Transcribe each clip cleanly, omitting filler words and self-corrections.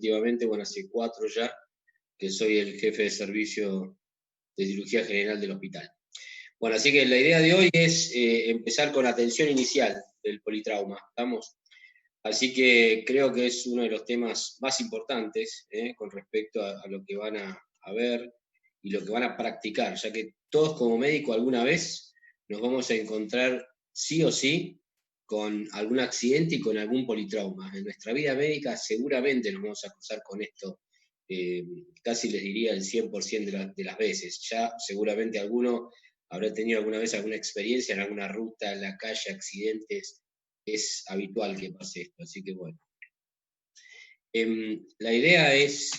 últimamente, bueno, hace 4 ya, que soy el jefe de servicio de cirugía general del hospital. Bueno, así que la idea de hoy es empezar con atención inicial del politrauma, ¿estamos? Así que creo que es uno de los temas más importantes con respecto a lo que van a ver y lo que van a practicar, ya que todos como médicos alguna vez nos vamos a encontrar sí o sí con algún accidente y con algún politrauma. En nuestra vida médica seguramente nos vamos a cruzar con esto, casi les diría el 100% de las veces. Ya seguramente alguno habrá tenido alguna vez alguna experiencia en alguna ruta, en la calle, accidentes. Es habitual que pase esto, así que bueno. La idea es...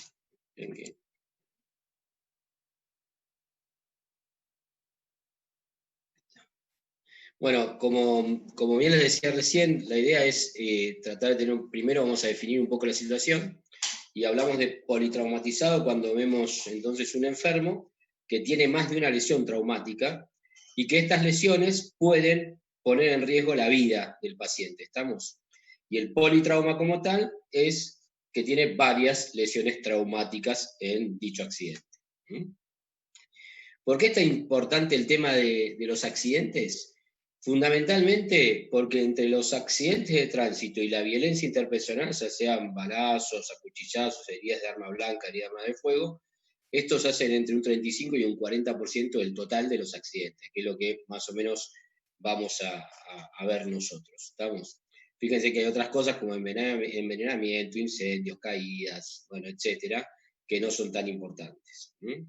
Bueno, como bien les decía recién, la idea es tratar de tener, primero vamos a definir un poco la situación, y hablamos de politraumatizado cuando vemos entonces un enfermo que tiene más de una lesión traumática, y que estas lesiones pueden poner en riesgo la vida del paciente, ¿estamos? Y el politrauma como tal es que tiene varias lesiones traumáticas en dicho accidente. ¿Por qué es tan importante el tema de los accidentes? Fundamentalmente porque entre los accidentes de tránsito y la violencia interpersonal, ya sean balazos, acuchillazos, heridas de arma blanca, heridas de arma de fuego, estos hacen entre un 35 y un 40% del total de los accidentes, que es lo que más o menos vamos a ver nosotros. ¿Estamos? Fíjense que hay otras cosas como envenenamiento, incendios, caídas, bueno, etcétera, que no son tan importantes. Bien.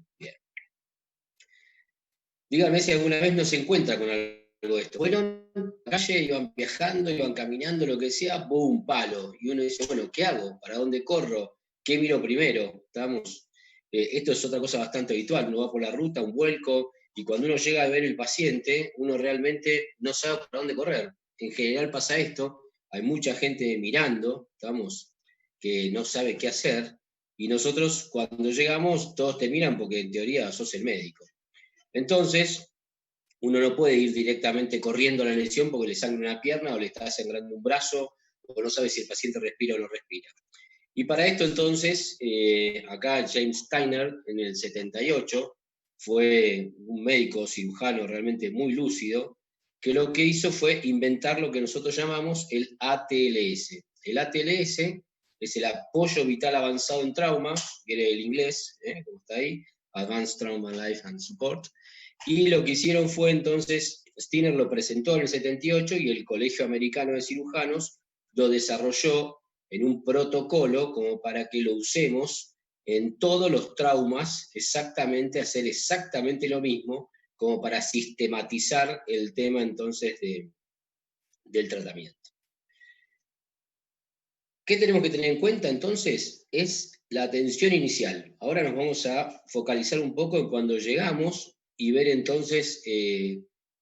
Dígame si alguna vez no se encuentra con algo de esto. Bueno, en la calle iban viajando, iban caminando, lo que sea, ¡boom! Palo. Y uno dice, bueno, ¿qué hago? ¿Para dónde corro? ¿Qué miro primero? ¿Estamos? Esto es otra cosa bastante habitual. Uno va por la ruta, un vuelco, y cuando uno llega a ver el paciente, uno realmente no sabe para dónde correr. En general pasa esto, hay mucha gente mirando, ¿estamos? Que no sabe qué hacer, y nosotros cuando llegamos, todos te miran porque en teoría sos el médico. Entonces, uno no puede ir directamente corriendo a la lesión porque le sangra una pierna o le está sangrando un brazo o no sabe si el paciente respira o no respira. Y para esto entonces, acá James Steiner en el 78 fue un médico cirujano realmente muy lúcido, que lo que hizo fue inventar lo que nosotros llamamos el ATLS. El ATLS es el apoyo vital avanzado en trauma, viene del inglés, como está ahí, Advanced Trauma Life and Support, y lo que hicieron fue entonces, Steiner lo presentó en el 78 y el Colegio Americano de Cirujanos lo desarrolló en un protocolo como para que lo usemos en todos los traumas, exactamente, hacer exactamente lo mismo, como para sistematizar el tema entonces del tratamiento. ¿Qué tenemos que tener en cuenta entonces? Es la atención inicial. Ahora nos vamos a focalizar un poco en cuando llegamos y ver entonces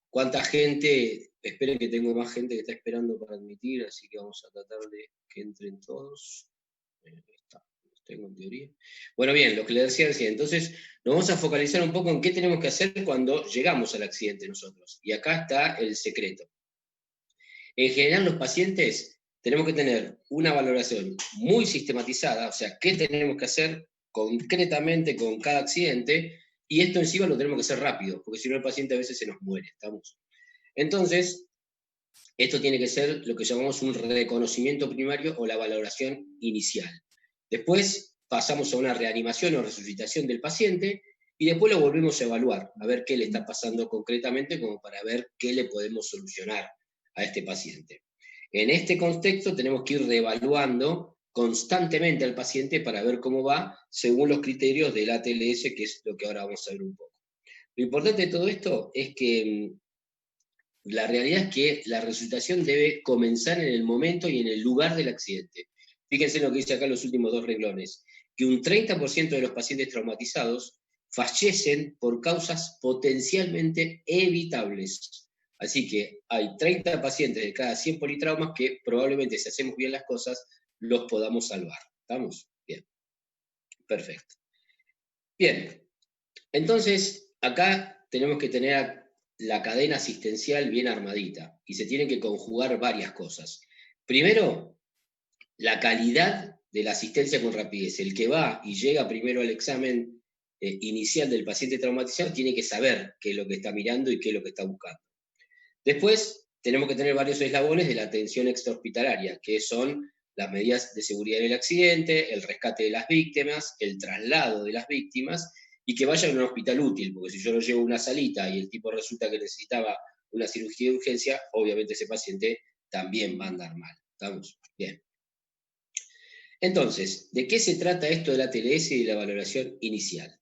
cuánta gente, esperen que tengo más gente que está esperando para admitir, así que vamos a tratar de que entren todos. Tengo en teoría. Bueno, bien, lo que le decía recién. Entonces, nos vamos a focalizar un poco en qué tenemos que hacer cuando llegamos al accidente nosotros. Y acá está el secreto. En general, los pacientes tenemos que tener una valoración muy sistematizada, o sea, qué tenemos que hacer concretamente con cada accidente, y esto encima lo tenemos que hacer rápido, porque si no el paciente a veces se nos muere, ¿estamos? Entonces, esto tiene que ser lo que llamamos un reconocimiento primario o la valoración inicial. Después pasamos a una reanimación o resucitación del paciente y después lo volvemos a evaluar, a ver qué le está pasando concretamente, como para ver qué le podemos solucionar a este paciente. En este contexto tenemos que ir reevaluando constantemente al paciente para ver cómo va según los criterios del ATLS, que es lo que ahora vamos a ver un poco. Lo importante de todo esto es que la realidad es que la resucitación debe comenzar en el momento y en el lugar del accidente. Fíjense lo que dice acá los últimos 2 renglones, que un 30% de los pacientes traumatizados fallecen por causas potencialmente evitables. Así que hay 30 pacientes de cada 100 politraumas que probablemente, si hacemos bien las cosas, los podamos salvar. ¿Estamos? Bien. Perfecto. Bien. Entonces, acá tenemos que tener la cadena asistencial bien armadita y se tienen que conjugar varias cosas. Primero, la calidad de la asistencia con rapidez. El que va y llega primero al examen inicial del paciente traumatizado tiene que saber qué es lo que está mirando y qué es lo que está buscando. Después, tenemos que tener varios eslabones de la atención extrahospitalaria, que son las medidas de seguridad del accidente, el rescate de las víctimas, el traslado de las víctimas, y que vayan a un hospital útil, porque si yo lo llevo a una salita y el tipo resulta que necesitaba una cirugía de urgencia, obviamente ese paciente también va a andar mal. ¿Estamos? Bien. Entonces, ¿de qué se trata esto de la TLS y de la valoración inicial?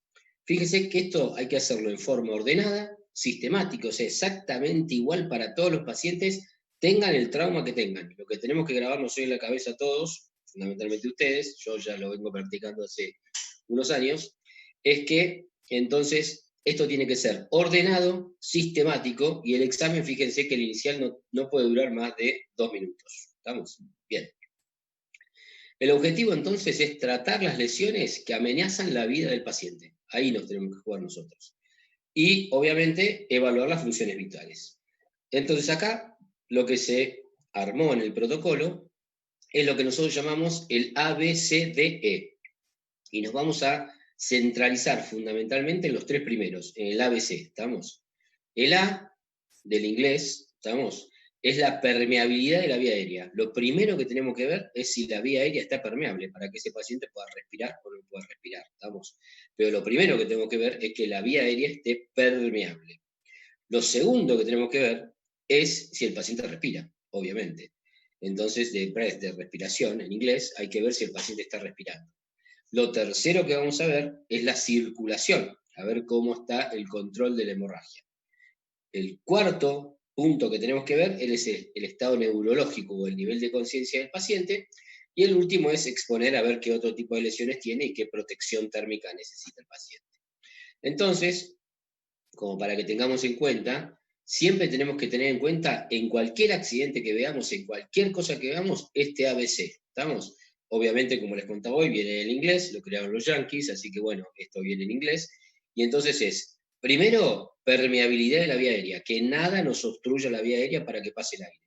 Fíjense que esto hay que hacerlo en forma ordenada, sistemática, o sea, exactamente igual para todos los pacientes, tengan el trauma que tengan. Lo que tenemos que grabarnos hoy en la cabeza todos, fundamentalmente ustedes, yo ya lo vengo practicando hace unos años, es que entonces esto tiene que ser ordenado, sistemático, y el examen, fíjense que el inicial no puede durar más de 2 minutos. ¿Estamos? Bien. El objetivo entonces es tratar las lesiones que amenazan la vida del paciente. Ahí nos tenemos que jugar nosotros. Y obviamente evaluar las funciones vitales. Entonces acá lo que se armó en el protocolo es lo que nosotros llamamos el ABCDE. Y nos vamos a centralizar fundamentalmente en los tres primeros, en el ABC, ¿estamos? El A del inglés, ¿estamos? Es la permeabilidad de la vía aérea. Lo primero que tenemos que ver es si la vía aérea está permeable para que ese paciente pueda respirar o no pueda respirar, ¿estamos? Pero lo primero que tenemos que ver es que la vía aérea esté permeable. Lo segundo que tenemos que ver es si el paciente respira, obviamente. Entonces, de respiración en inglés, hay que ver si el paciente está respirando. Lo tercero que vamos a ver es la circulación, a ver cómo está el control de la hemorragia. El cuarto punto que tenemos que ver es el estado neurológico o el nivel de conciencia del paciente. Y el último es exponer a ver qué otro tipo de lesiones tiene y qué protección térmica necesita el paciente. Entonces, como para que tengamos en cuenta, siempre tenemos que tener en cuenta en cualquier accidente que veamos, en cualquier cosa que veamos, este ABC. ¿Estamos? Obviamente, como les contaba hoy, viene en inglés, lo crearon los yankees, así que bueno, esto viene en inglés. Y entonces es, primero, permeabilidad de la vía aérea, que nada nos obstruya la vía aérea para que pase el aire.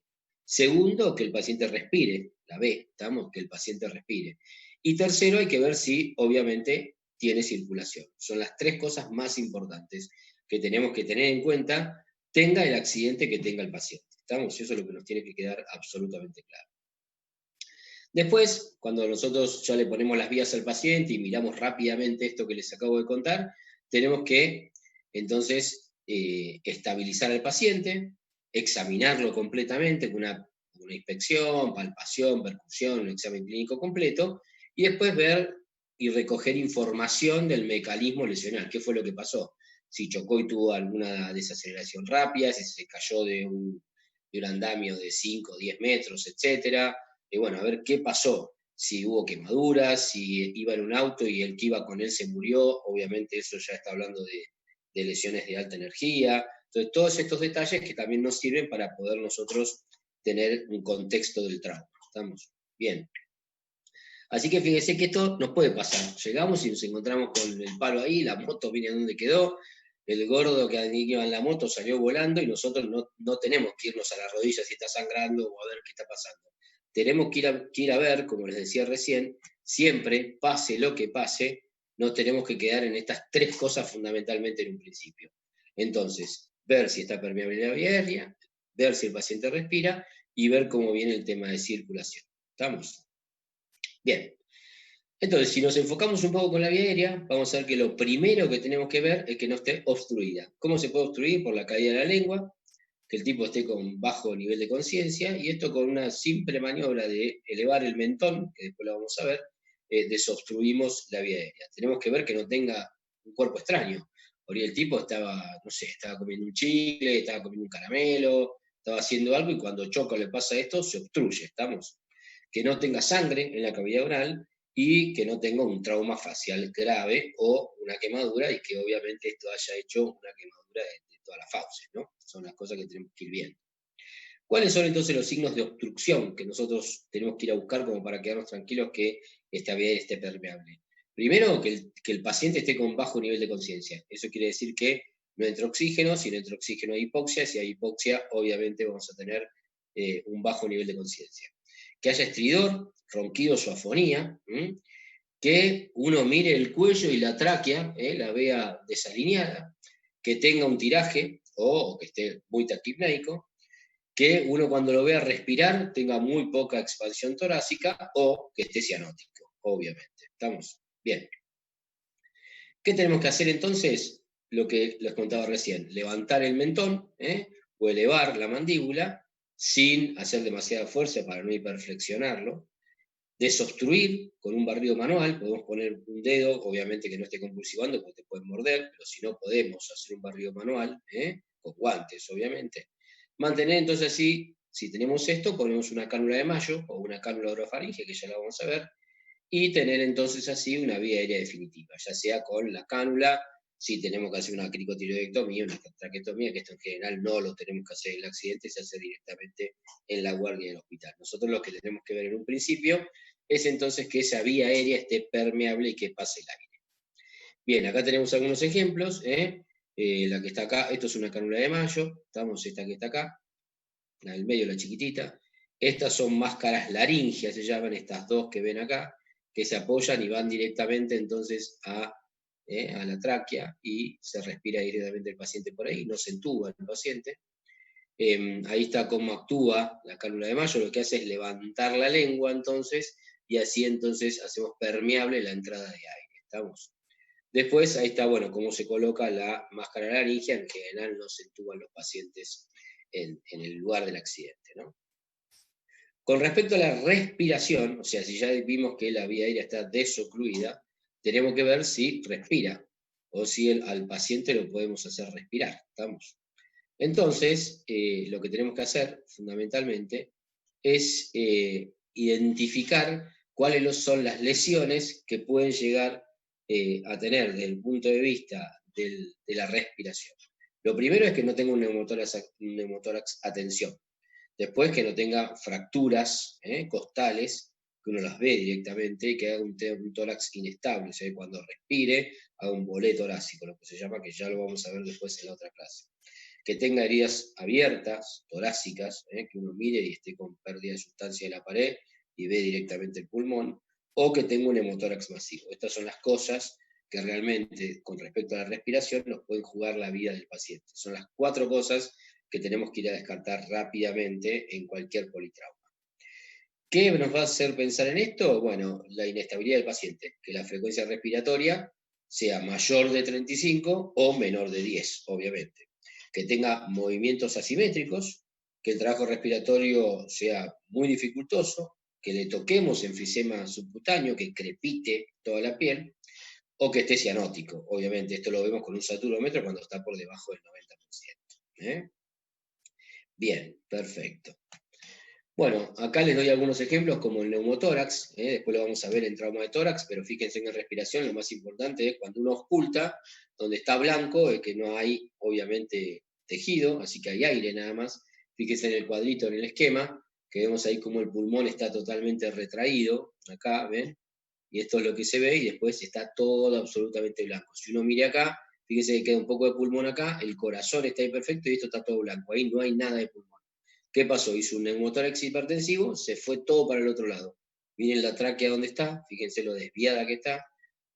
Segundo, que el paciente respire, la B, ¿estamos? Que el paciente respire. Y tercero, hay que ver si, obviamente, tiene circulación. Son las tres cosas más importantes que tenemos que tener en cuenta, tenga el accidente que tenga el paciente. ¿Estamos? Eso es lo que nos tiene que quedar absolutamente claro. Después, cuando nosotros ya le ponemos las vías al paciente y miramos rápidamente esto que les acabo de contar, tenemos que entonces estabilizar al paciente, examinarlo completamente con una inspección, palpación, percusión, un examen clínico completo, y después ver y recoger información del mecanismo lesional, qué fue lo que pasó, si chocó y tuvo alguna desaceleración rápida, si se cayó de un andamio de 5 o 10 metros, etcétera. Bueno, a ver qué pasó, si hubo quemaduras, si iba en un auto y el que iba con él se murió, obviamente eso ya está hablando de lesiones de alta energía. Entonces, todos estos detalles que también nos sirven para poder nosotros tener un contexto del trauma. ¿Estamos? Bien. Así que fíjense que esto nos puede pasar. Llegamos y nos encontramos con el palo ahí, la moto viene donde quedó, el gordo que iba en la moto salió volando y nosotros no tenemos que irnos a la rodilla si está sangrando o a ver qué está pasando. Tenemos que ir a ver, como les decía recién, siempre, pase lo que pase, no tenemos que quedar en estas tres cosas fundamentalmente en un principio. Entonces, ver si está permeable la vía aérea, ver si el paciente respira y ver cómo viene el tema de circulación. ¿Estamos? Bien. Entonces, si nos enfocamos un poco con la vía aérea, vamos a ver que lo primero que tenemos que ver es que no esté obstruida. ¿Cómo se puede obstruir? Por la caída de la lengua, que el tipo esté con bajo nivel de conciencia, y esto con una simple maniobra de elevar el mentón, que después lo vamos a ver, desobstruimos la vía aérea. Tenemos que ver que no tenga un cuerpo extraño. Por ahí el tipo estaba, no sé, estaba comiendo un chicle, estaba comiendo un caramelo, estaba haciendo algo y cuando choca o le pasa esto, se obstruye, ¿estamos? Que no tenga sangre en la cavidad oral y que no tenga un trauma facial grave o una quemadura y que obviamente esto haya hecho una quemadura de todas las fauces, ¿no? Son las cosas que tenemos que ir viendo. ¿Cuáles son entonces los signos de obstrucción que nosotros tenemos que ir a buscar como para quedarnos tranquilos que esta vía esté permeable? Primero, que el paciente esté con bajo nivel de conciencia. Eso quiere decir que no entra oxígeno, si no entra oxígeno hay hipoxia, si hay hipoxia obviamente vamos a tener un bajo nivel de conciencia. Que haya estridor, ronquidos o afonía, que uno mire el cuello y la tráquea, la vea desalineada, que tenga un tiraje o que esté muy taquipneico, que uno cuando lo vea respirar tenga muy poca expansión torácica o que esté cianótico, obviamente. ¿Estamos? Bien. ¿Qué tenemos que hacer entonces? Lo que les contaba recién, levantar el mentón o elevar la mandíbula sin hacer demasiada fuerza para no hiperflexionarlo, desobstruir con un barrido manual, podemos poner un dedo, obviamente que no esté convulsivando porque te pueden morder, pero si no podemos hacer un barrido manual, con guantes obviamente. Mantener entonces así, si tenemos esto, ponemos una cánula de Mayo o una cánula orofaringe, que ya la vamos a ver, y tener entonces así una vía aérea definitiva, ya sea con la cánula, si tenemos que hacer una cricotiroidectomía, una traquetomía, que esto en general no lo tenemos que hacer en el accidente, se hace directamente en la guardia del hospital. Nosotros lo que tenemos que ver en un principio es entonces que esa vía aérea esté permeable y que pase el aire. Bien, acá tenemos algunos ejemplos, la que está acá, esto es una cánula de Mayo, estamos esta que está acá, la del medio, la chiquitita. Estas son máscaras laringeas, se llaman estas dos que ven acá, que se apoyan y van directamente entonces a la tráquea y se respira directamente el paciente por ahí, no se entuba el paciente. Ahí está cómo actúa la cánula de Mayo, lo que hace es levantar la lengua entonces, y así entonces hacemos permeable la entrada de aire. ¿Estamos? Después ahí está, bueno, cómo se coloca la máscara laringea, en general no se entuban los pacientes en el lugar del accidente, ¿no? Con respecto a la respiración, o sea, si ya vimos que la vía aérea está desocluida, tenemos que ver si respira o si al paciente lo podemos hacer respirar. ¿Estamos? Entonces, lo que tenemos que hacer fundamentalmente es identificar cuáles son las lesiones que pueden llegar a tener desde el punto de vista de la respiración. Lo primero es que no tenga un neumotórax atención. Después que no tenga fracturas costales, que uno las ve directamente, y que haga un tórax inestable, o sea, cuando respire, haga un bolé torácico, lo que se llama, que ya lo vamos a ver después en la otra clase. Que tenga heridas abiertas, torácicas, que uno mire y esté con pérdida de sustancia en la pared y ve directamente el pulmón, o que tenga un hemotórax masivo. Estas son las cosas que realmente, con respecto a la respiración, nos pueden jugar la vida del paciente. Son las 4 cosas que tenemos que ir a descartar rápidamente en cualquier politrauma. ¿Qué nos va a hacer pensar en esto? Bueno, la inestabilidad del paciente, que la frecuencia respiratoria sea mayor de 35 o menor de 10, obviamente. Que tenga movimientos asimétricos, que el trabajo respiratorio sea muy dificultoso, que le toquemos enfisema subcutáneo, que crepite toda la piel, o que esté cianótico. Obviamente, esto lo vemos con un saturómetro cuando está por debajo del 90%. Bien, perfecto. Bueno, acá les doy algunos ejemplos como el neumotórax, después lo vamos a ver en trauma de tórax, pero fíjense en respiración, lo más importante es cuando uno oculta, donde está blanco, es que no hay obviamente tejido, así que hay aire nada más. Fíjense en el cuadrito, en el esquema, que vemos ahí como el pulmón está totalmente retraído, acá, ¿ven? Y esto es lo que se ve, y después está todo absolutamente blanco. Si uno mira acá, fíjense que queda un poco de pulmón acá, el corazón está ahí perfecto y esto está todo blanco, ahí no hay nada de pulmón. ¿Qué pasó? Hizo un neumotórax hipertensivo, se fue todo para el otro lado. Miren la tráquea donde está, fíjense lo desviada que está.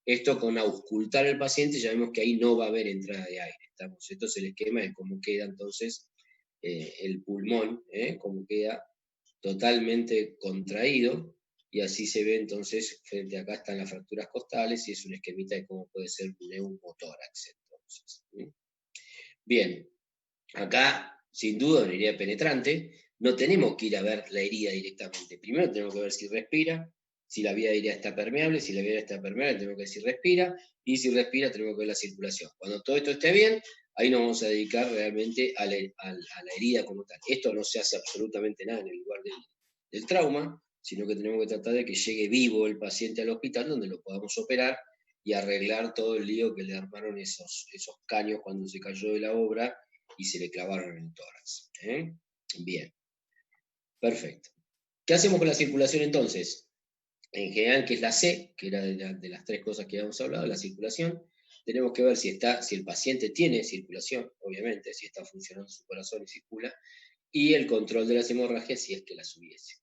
Esto con auscultar al paciente ya vemos que ahí no va a haber entrada de aire. Esto es el esquema de cómo queda entonces el pulmón, cómo queda totalmente contraído, y así se ve entonces, frente a acá están las fracturas costales, y es un esquemita de cómo puede ser un neumotórax entonces. Bien, acá sin duda una herida penetrante, no tenemos que ir a ver la herida directamente. Primero tenemos que ver si respira, si la vía aérea está permeable, si la vía aérea está permeable tenemos que ver si respira, y si respira tenemos que ver la circulación. Cuando todo esto esté bien, ahí nos vamos a dedicar realmente a la herida como tal. Esto no se hace absolutamente nada en el lugar del trauma, sino que tenemos que tratar de que llegue vivo el paciente al hospital donde lo podamos operar y arreglar todo el lío que le armaron esos caños cuando se cayó de la obra y se le clavaron en el tórax. Bien, perfecto. ¿Qué hacemos con la circulación entonces? En general, que es la C, que era de las 3 cosas que habíamos hablado, la circulación. Tenemos que ver si el paciente tiene circulación, obviamente, si está funcionando su corazón y circula, y el control de las hemorragias si es que las hubiese.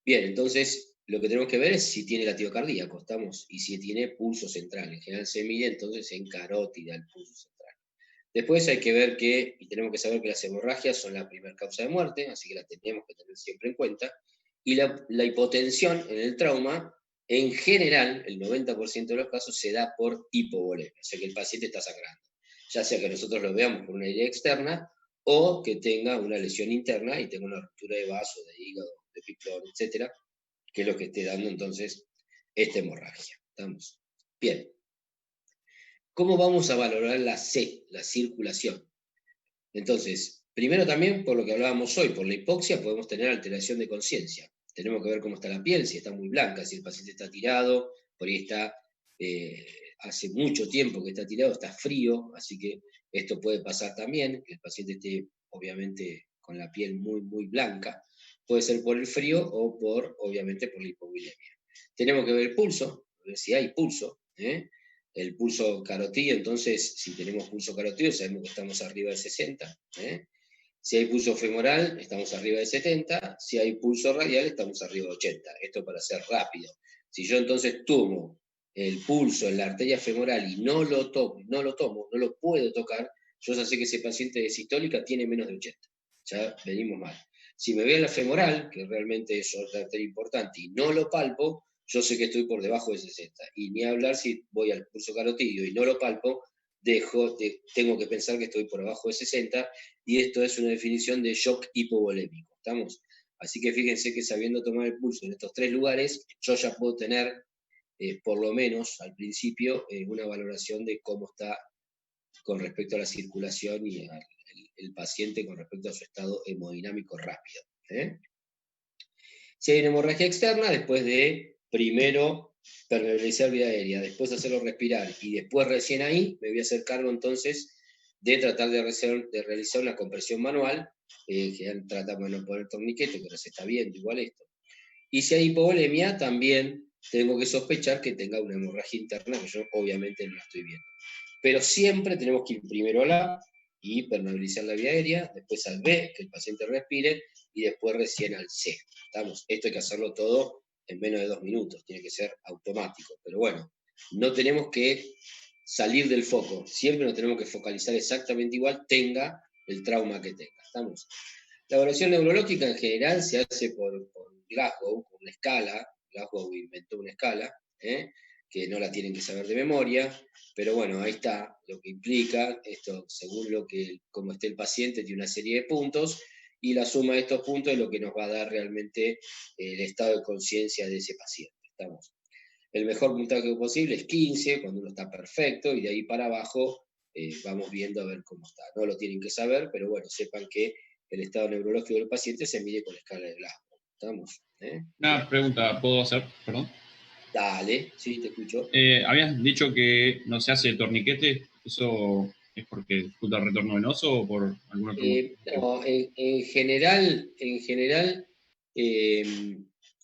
Bien, entonces, lo que tenemos que ver es si tiene latido cardíaco, ¿estamos? Y si tiene pulso central. En general se mide entonces en carótida el pulso central. Después hay que ver que, y tenemos que saber que las hemorragias son la primera causa de muerte, así que la tenemos que tener siempre en cuenta. Y la hipotensión en el trauma, en general, el 90% de los casos se da por hipovolemia, o sea que el paciente está sangrando. Ya sea que nosotros lo veamos por una herida externa o que tenga una lesión interna y tenga una ruptura de vaso, de hígado, de piclón, etcétera, que es lo que esté dando entonces esta hemorragia. ¿Estamos? Bien. ¿Cómo vamos a valorar la C, la circulación? Entonces, primero también, por lo que hablábamos hoy, por la hipoxia podemos tener alteración de conciencia. Tenemos que ver cómo está la piel, si está muy blanca, si el paciente está tirado, por ahí está, hace mucho tiempo que está tirado, está frío, así que esto puede pasar también, que el paciente esté obviamente con la piel muy, muy blanca. Puede ser por el frío o obviamente, por la hipovolemia. Tenemos que ver el pulso, ver si hay pulso, el pulso carotídeo, entonces, si tenemos pulso carotídeo, sabemos que estamos arriba de 60. Si hay pulso femoral, estamos arriba de 70. Si hay pulso radial, estamos arriba de 80. Esto para ser rápido. Si yo entonces tomo el pulso en la arteria femoral y no lo tomo, no lo puedo tocar, yo ya sé que ese paciente de sistólica tiene menos de 80. Ya venimos mal. Si me veo en la femoral, que realmente es otra arteria importante, y no lo palpo, yo sé que estoy por debajo de 60. Y ni hablar si voy al pulso carotídeo y no lo palpo, tengo que pensar que estoy por abajo de 60, y esto es una definición de shock hipovolémico. ¿Estamos? Así que fíjense que sabiendo tomar el pulso en estos tres lugares, yo ya puedo tener, por lo menos al principio, una valoración de cómo está con respecto a la circulación y el paciente con respecto a su estado hemodinámico rápido. Si hay una hemorragia externa, después de primero permeabilizar vía aérea, después hacerlo respirar y después recién ahí me voy a hacer cargo entonces de tratar de realizar una compresión manual, que tratamos de no poner torniquete, pero se está viendo igual esto. Y si hay hipovolemia, también tengo que sospechar que tenga una hemorragia interna, que yo obviamente no la estoy viendo. Pero siempre tenemos que ir primero a la y permeabilizar la vía aérea, después al B, que el paciente respire, y después recién al C. ¿Estamos? Esto hay que hacerlo todo en menos de 2 minutos, tiene que ser automático. Pero bueno, no tenemos que salir del foco, siempre nos tenemos que focalizar exactamente igual, tenga el trauma que tenga. ¿Estamos? La evaluación neurológica en general se hace por Glasgow, por una escala. Glasgow inventó una escala, que no la tienen que saber de memoria, pero bueno, ahí está lo que implica, esto según como esté el paciente, tiene una serie de puntos, y la suma de estos puntos es lo que nos va a dar realmente el estado de conciencia de ese paciente. ¿Estamos? El mejor puntaje posible es 15, cuando uno está perfecto, y de ahí para abajo vamos viendo a ver cómo está. No lo tienen que saber, pero bueno, sepan que el estado neurológico del paciente se mide con la escala de Glasgow. ¿Estamos? Una pregunta, ¿puedo hacer? Perdón. Dale, sí, te escucho. Habías dicho que no se hace torniquete. ¿Eso es porque dificulta el retorno venoso o por algún otro motivo? No, en general, eh,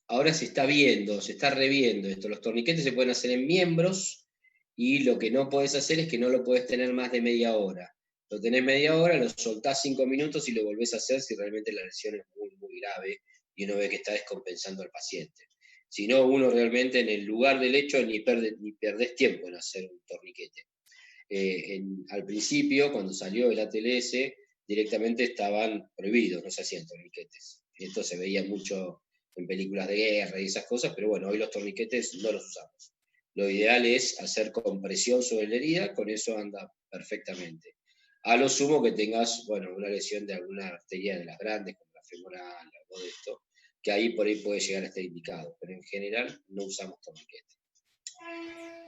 ahora se está viendo, se está reviendo esto. Los torniquetes se pueden hacer en miembros, y lo que no puedes hacer es que no lo puedes tener más de media hora. Lo tenés media hora, lo soltás 5 minutos y lo volvés a hacer si realmente la lesión es muy, muy grave y uno ve que está descompensando al paciente. Si no, uno realmente en el lugar del hecho ni perdés tiempo en hacer un torniquete. Al principio, cuando salió el ATLS, directamente estaban prohibidos, no se hacían torniquetes. Esto se veía mucho en películas de guerra y esas cosas, pero bueno, hoy los torniquetes no los usamos. Lo ideal es hacer compresión sobre la herida, con eso anda perfectamente. A lo sumo que tengas, bueno, una lesión de alguna arteria de las grandes, como la femoral, algo de esto, que ahí por ahí puede llegar a estar indicado, pero en general no usamos torniquete.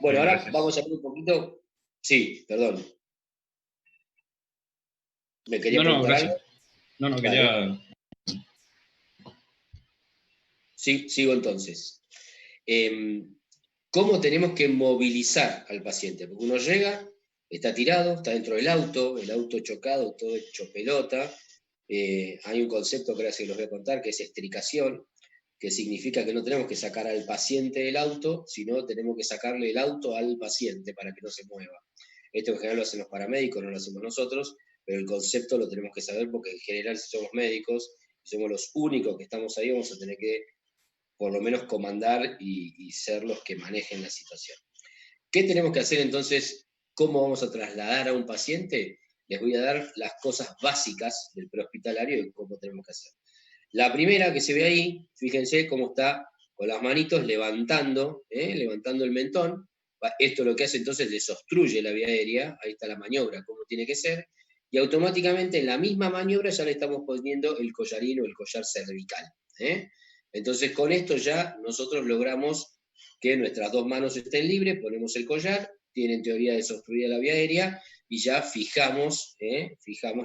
Bueno, Bien, ahora gracias. vamos a ver un poquito. Sí, perdón. ¿Me quería No, preguntar gracias. algo? No, Dale. quería. Sí, sigo entonces. ¿Cómo tenemos que movilizar al paciente? Porque uno llega, está tirado, está dentro del auto, el auto chocado, todo hecho pelota. Hay un concepto que ahora sí los voy a contar, que es estricación, que significa que no tenemos que sacar al paciente del auto, sino tenemos que sacarle el auto al paciente para que no se mueva. Esto en general lo hacen los paramédicos, no lo hacemos nosotros, pero el concepto lo tenemos que saber porque en general si somos médicos y somos los únicos que estamos ahí, vamos a tener que por lo menos comandar y ser los que manejen la situación. ¿Qué tenemos que hacer entonces? ¿Cómo vamos a trasladar a un paciente? Les voy a dar las cosas básicas del prehospitalario y cómo tenemos que hacer. La primera que se ve ahí, fíjense cómo está con las manitos levantando el mentón. Esto lo que hace entonces les obstruye la vía aérea, ahí está la maniobra, cómo tiene que ser, y automáticamente en la misma maniobra ya le estamos poniendo el collarín o el collar cervical. Entonces con esto ya nosotros logramos que nuestras dos manos estén libres, ponemos el collar, tiene en teoría desobstruida la vía aérea, y ya fijamos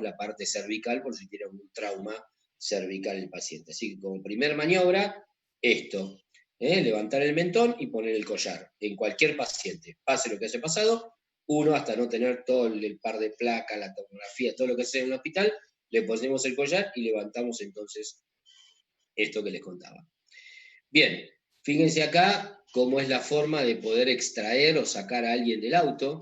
la parte cervical por si tiene algún trauma cervical el paciente. Así que como primer maniobra, esto, levantar el mentón y poner el collar, en cualquier paciente, pase lo que haya pasado, uno hasta no tener todo el par de placas, la tomografía, todo lo que sea en el hospital, le ponemos el collar y levantamos entonces esto que les contaba. Bien, fíjense acá cómo es la forma de poder extraer o sacar a alguien del auto,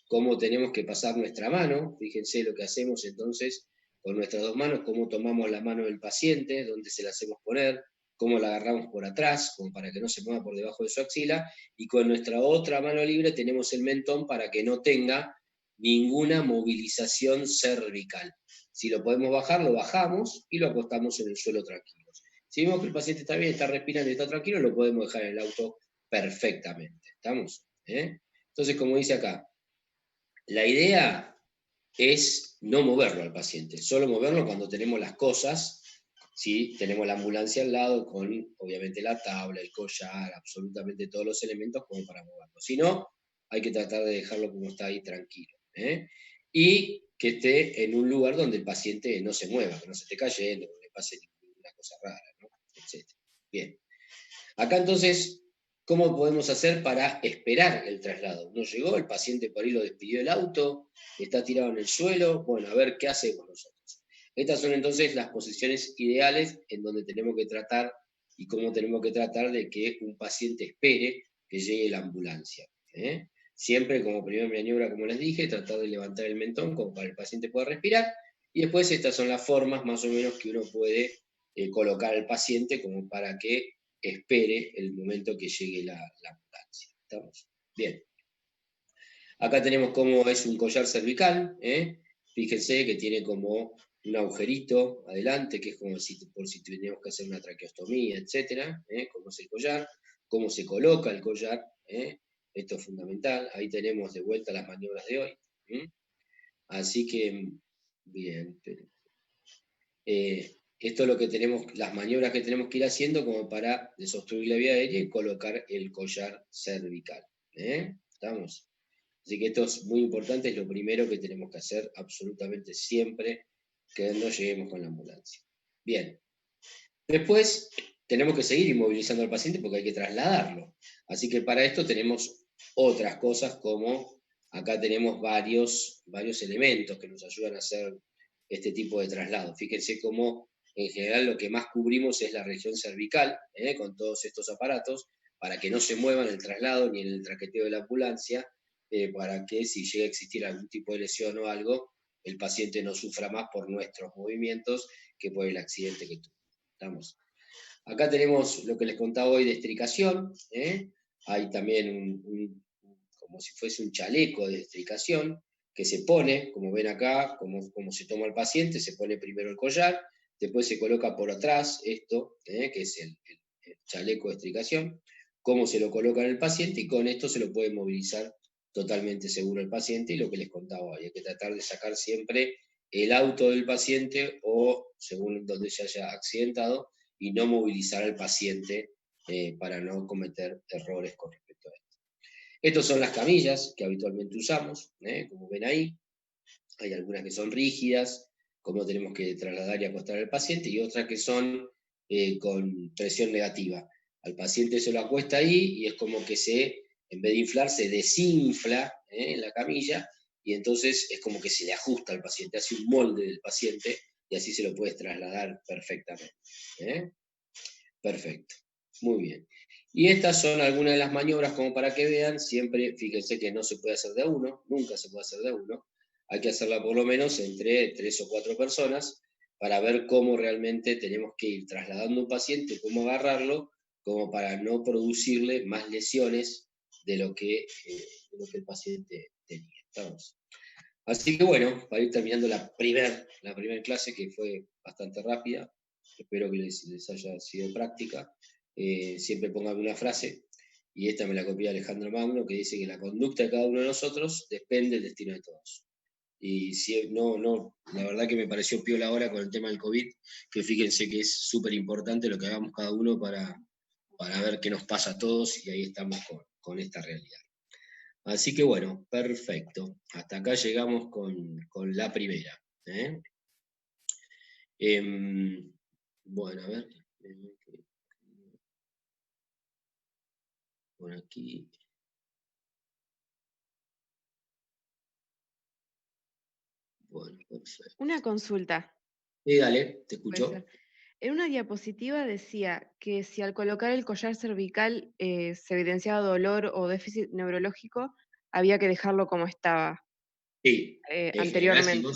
cómo tenemos que pasar nuestra mano, fíjense lo que hacemos entonces con nuestras dos manos, cómo tomamos la mano del paciente, dónde se la hacemos poner, cómo la agarramos por atrás, como para que no se mueva por debajo de su axila, y con nuestra otra mano libre tenemos el mentón para que no tenga ninguna movilización cervical. Si lo podemos bajar, lo bajamos y lo acostamos en el suelo tranquilo. Si vemos que el paciente está bien, está respirando y está tranquilo, lo podemos dejar en el auto perfectamente. ¿Estamos? Entonces, como dice acá, la idea es no moverlo al paciente, solo moverlo cuando tenemos las cosas, ¿sí? Tenemos la ambulancia al lado con, obviamente, la tabla, el collar, absolutamente todos los elementos como para moverlo. Si no, hay que tratar de dejarlo como está ahí tranquilo. Y que esté en un lugar donde el paciente no se mueva, que no se esté cayendo, que no le pase ninguna cosa rara, ¿no? Etc. Bien. Acá entonces, ¿cómo podemos hacer para esperar el traslado? No llegó, el paciente por ahí lo despidió el auto, está tirado en el suelo, bueno, a ver qué hacemos nosotros. Estas son entonces las posiciones ideales en donde tenemos que tratar y cómo tenemos que tratar de que un paciente espere que llegue la ambulancia. Siempre como primera maniobra, como les dije, tratar de levantar el mentón como para que el paciente pueda respirar, y después estas son las formas más o menos que uno puede colocar al paciente como para que espere el momento que llegue la ambulancia. ¿Estamos? Bien. Acá tenemos cómo es un collar cervical. Fíjense que tiene como un agujerito adelante, que es como por si tenemos que hacer una traqueostomía, etc. Cómo es el collar, cómo se coloca el collar. Esto es fundamental. Ahí tenemos de vuelta las maniobras de hoy. Así que, bien. Esto es lo que tenemos, las maniobras que tenemos que ir haciendo como para desobstruir la vía aérea y colocar el collar cervical. ¿Estamos? Así que esto es muy importante, es lo primero que tenemos que hacer absolutamente siempre que no lleguemos con la ambulancia. Bien. Después tenemos que seguir inmovilizando al paciente porque hay que trasladarlo. Así que para esto tenemos otras cosas como, acá tenemos varios elementos que nos ayudan a hacer este tipo de traslado. Fíjense cómo en general lo que más cubrimos es la región cervical, con todos estos aparatos, para que no se muevan el traslado ni en el traqueteo de la ambulancia, para que si llega a existir algún tipo de lesión o algo, el paciente no sufra más por nuestros movimientos que por el accidente que tuvo. ¿Estamos? Acá tenemos lo que les contaba hoy de estricación. Hay también como si fuese un chaleco de estricación que se pone, como ven acá, como se toma el paciente, se pone primero el collar, después se coloca por atrás esto, que es el chaleco de estricación, cómo se lo coloca en el paciente, y con esto se lo puede movilizar totalmente seguro el paciente. Y lo que les contaba hoy, hay que tratar de sacar siempre el auto del paciente o según donde se haya accidentado, y no movilizar al paciente para no cometer errores con respecto a esto. Estas son las camillas que habitualmente usamos, como ven ahí. Hay algunas que son rígidas, como tenemos que trasladar y acostar al paciente, y otras que son con presión negativa. Al paciente se lo acuesta ahí y es como que en vez de inflar, se desinfla en la camilla, y entonces es como que se le ajusta al paciente, hace un molde del paciente, y así se lo puedes trasladar perfectamente. Perfecto, muy bien. Y estas son algunas de las maniobras como para que vean. Siempre fíjense que no se puede hacer de a uno, nunca se puede hacer de a uno. Hay que hacerla por lo menos entre 3 o 4 personas para ver cómo realmente tenemos que ir trasladando un paciente, cómo agarrarlo, como para no producirle más lesiones de lo que el paciente tenía. ¿Estamos? Así que bueno, para ir terminando la primera clase, que fue bastante rápida, espero que les haya sido práctica. Siempre pongan una frase, y esta me la copió Alejandro Magno, que dice que la conducta de cada uno de nosotros depende del destino de todos. Y si, la verdad que me pareció piola ahora con el tema del COVID, que fíjense que es súper importante lo que hagamos cada uno para ver qué nos pasa a todos, y ahí estamos con esta realidad. Así que bueno, perfecto. Hasta acá llegamos con la primera. Bueno, a ver. Por aquí. Bueno, perfecto. Una consulta. Sí, dale, te escucho. En una diapositiva decía que si al colocar el collar cervical se evidenciaba dolor o déficit neurológico, había que dejarlo como estaba. Sí, anteriormente.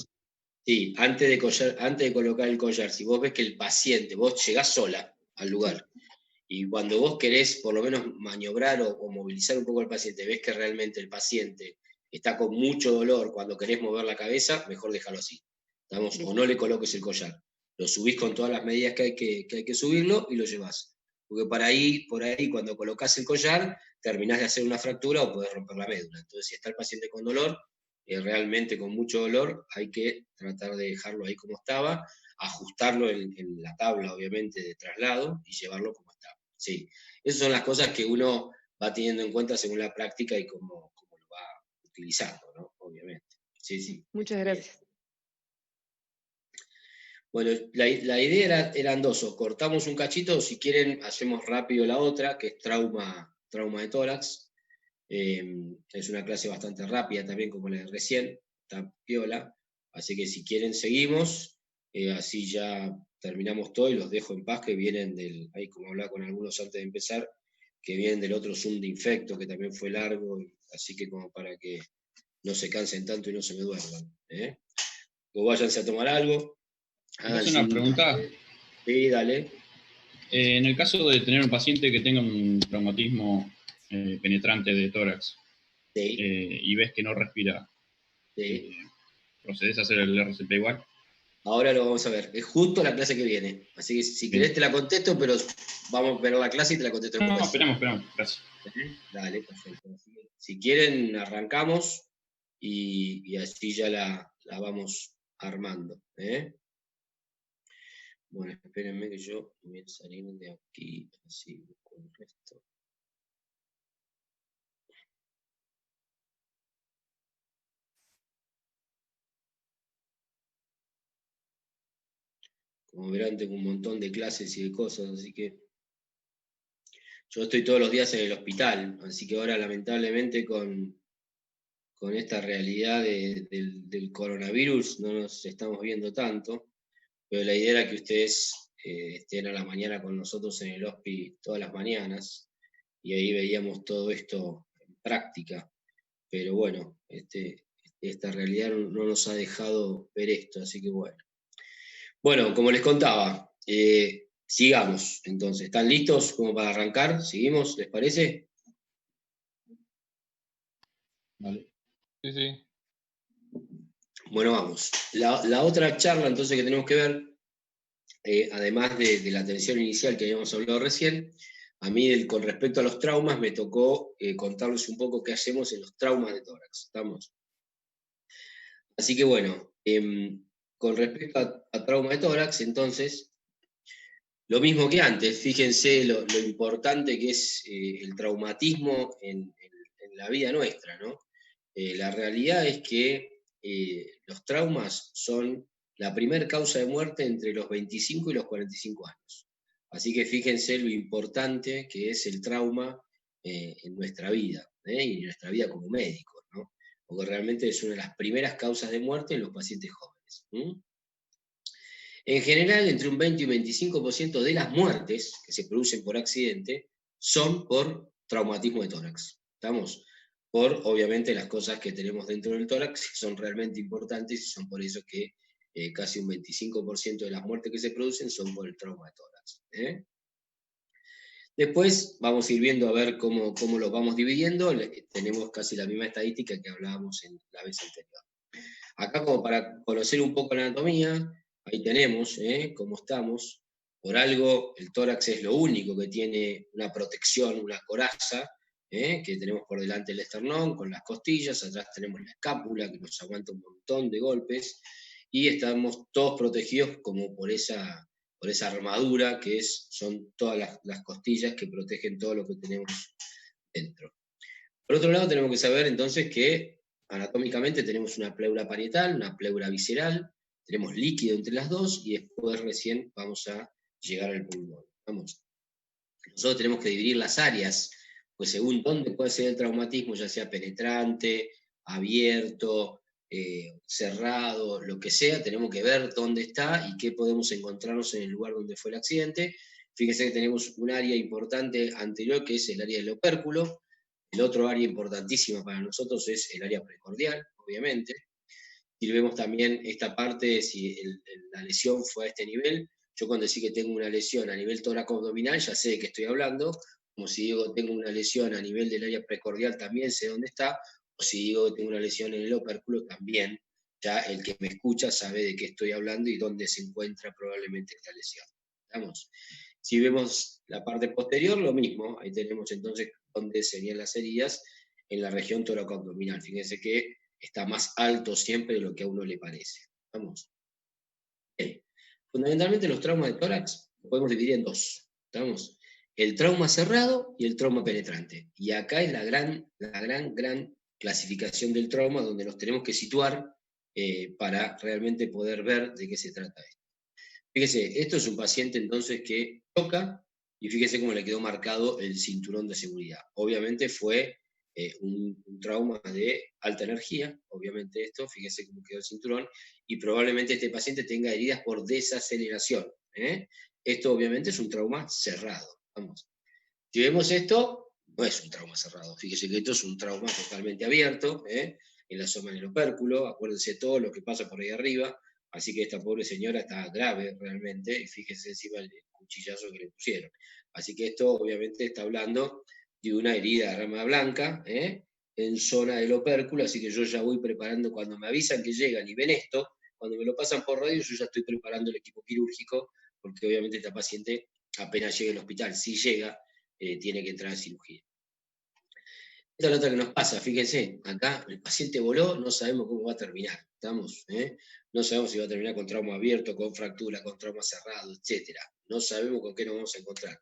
Sí, antes de colocar el collar, si vos ves que el paciente, vos llegás sola al lugar, y cuando vos querés por lo menos maniobrar o movilizar un poco al paciente, ves que realmente el paciente está con mucho dolor, cuando querés mover la cabeza, mejor déjalo así. ¿Estamos? O no le coloques el collar. Lo subís con todas las medidas que hay que subirlo y lo llevás. Porque por ahí, cuando colocás el collar, terminás de hacer una fractura o podés romper la médula. Entonces, si está el paciente con dolor, realmente con mucho dolor, hay que tratar de dejarlo ahí como estaba, ajustarlo en la tabla, obviamente, de traslado y llevarlo como estaba. Sí, esas son las cosas que uno va teniendo en cuenta según la práctica y cómo lo va utilizando, ¿no? Obviamente. Sí. Muchas gracias. Bueno, la idea eran dos, o cortamos un cachito, o si quieren hacemos rápido la otra, que es trauma de tórax. Es una clase bastante rápida también, como la de recién, está piola, así que si quieren seguimos, así ya terminamos todo y los dejo en paz, que vienen ahí como hablaba con algunos antes de empezar, que vienen del otro Zoom de infecto, que también fue largo, así que como para que no se cansen tanto y no se me duerman. O váyanse a tomar algo. ¿Puedo hacer una pregunta? Sí, dale. En el caso de tener un paciente que tenga un traumatismo penetrante de tórax, sí. Y ves que no respira, sí. ¿Procedés a hacer el RCP igual? Ahora lo vamos a ver. Es justo la clase que viene. Así que si querés te la contesto, pero vamos a ver la clase y te la contesto después. No, esperamos. Gracias. Dale, perfecto. Si quieren, arrancamos y así ya la vamos armando. Bueno, espérenme que yo voy a salir de aquí, así busco el resto. Como verán, tengo un montón de clases y de cosas, así que yo estoy todos los días en el hospital, así que ahora lamentablemente con esta realidad del coronavirus no nos estamos viendo tanto, pero la idea era que ustedes estén a la mañana con nosotros en el hospital todas las mañanas, y ahí veíamos todo esto en práctica, pero bueno, esta realidad no nos ha dejado ver esto, así que bueno. Bueno, como les contaba, sigamos entonces. ¿Están listos como para arrancar? ¿Seguimos? ¿Les parece? Vale. Sí. Bueno, vamos. La otra charla entonces que tenemos que ver, además de la atención inicial que habíamos hablado recién, a mí con respecto a los traumas me tocó contarles un poco qué hacemos en los traumas de tórax. ¿Estamos? Así que bueno, con respecto a trauma de tórax, entonces, lo mismo que antes, fíjense lo importante que es el traumatismo en la vida nuestra, ¿no? La realidad es que los traumas son la primera causa de muerte entre los 25 y los 45 años. Así que fíjense lo importante que es el trauma en nuestra vida, y en nuestra vida como médicos, ¿no? Porque realmente es una de las primeras causas de muerte en los pacientes jóvenes. En general, entre un 20 y un 25% de las muertes que se producen por accidente son por traumatismo de tórax. ¿Estamos? Por, obviamente, las cosas que tenemos dentro del tórax, que son realmente importantes, y son por eso que casi un 25% de las muertes que se producen son por el trauma de tórax. Después vamos a ir viendo a ver cómo los vamos dividiendo. Tenemos casi la misma estadística que hablábamos en la vez anterior. Acá, como para conocer un poco la anatomía, ahí tenemos cómo estamos. Por algo, el tórax es lo único que tiene una protección, una coraza, que tenemos por delante el esternón, con las costillas, atrás tenemos la escápula, que nos aguanta un montón de golpes, y estamos todos protegidos como por esa armadura que son todas las costillas que protegen todo lo que tenemos dentro. Por otro lado, tenemos que saber entonces que anatómicamente tenemos una pleura parietal, una pleura visceral, tenemos líquido entre las dos y después recién vamos a llegar al pulmón. Vamos. Nosotros tenemos que dividir las áreas, pues según dónde puede ser el traumatismo, ya sea penetrante, abierto, cerrado, lo que sea, tenemos que ver dónde está y qué podemos encontrarnos en el lugar donde fue el accidente. Fíjense que tenemos un área importante anterior que es el área del opérculo. El otro área importantísima para nosotros es el área precordial, obviamente. Y vemos también esta parte, si la lesión fue a este nivel. Yo cuando decía que tengo una lesión a nivel tóraco-abdominal, ya sé de qué estoy hablando. Como si digo tengo una lesión a nivel del área precordial, también sé dónde está. O si digo que tengo una lesión en el opérculo, también ya el que me escucha sabe de qué estoy hablando y dónde se encuentra probablemente esta lesión. ¿Estamos? Si vemos la parte posterior, lo mismo. Ahí tenemos entonces dónde serían las heridas en la región tóraco-abdominal. Fíjense que está más alto siempre de lo que a uno le parece. ¿Estamos? Bien. Fundamentalmente los traumas de tórax los podemos dividir en dos. ¿Estamos? El trauma cerrado y el trauma penetrante. Y acá es la gran clasificación del trauma donde nos tenemos que situar para realmente poder ver de qué se trata esto. Fíjese, esto es un paciente entonces que toca y fíjese cómo le quedó marcado el cinturón de seguridad. Obviamente fue un trauma de alta energía, obviamente esto, fíjese cómo quedó el cinturón, y probablemente este paciente tenga heridas por desaceleración. Esto obviamente es un trauma cerrado. Vamos. Si vemos esto, no es un trauma cerrado. Fíjese que esto es un trauma totalmente abierto, en la zona del opérculo. Acuérdense todo lo que pasa por ahí arriba. Así que esta pobre señora está grave realmente, y fíjese encima el cuchillazo que le pusieron. Así que esto obviamente está hablando de una herida de rama blanca, en zona del opérculo, así que yo ya voy preparando, cuando me avisan que llegan y ven esto, cuando me lo pasan por radio, yo ya estoy preparando el equipo quirúrgico, porque obviamente esta paciente apenas llegue al hospital, si llega, tiene que entrar a cirugía. Esta es la otra que nos pasa, fíjense, acá el paciente voló, no sabemos cómo va a terminar, ¿estamos? No sabemos si va a terminar con trauma abierto, con fractura, con trauma cerrado, etc. No sabemos con qué nos vamos a encontrar.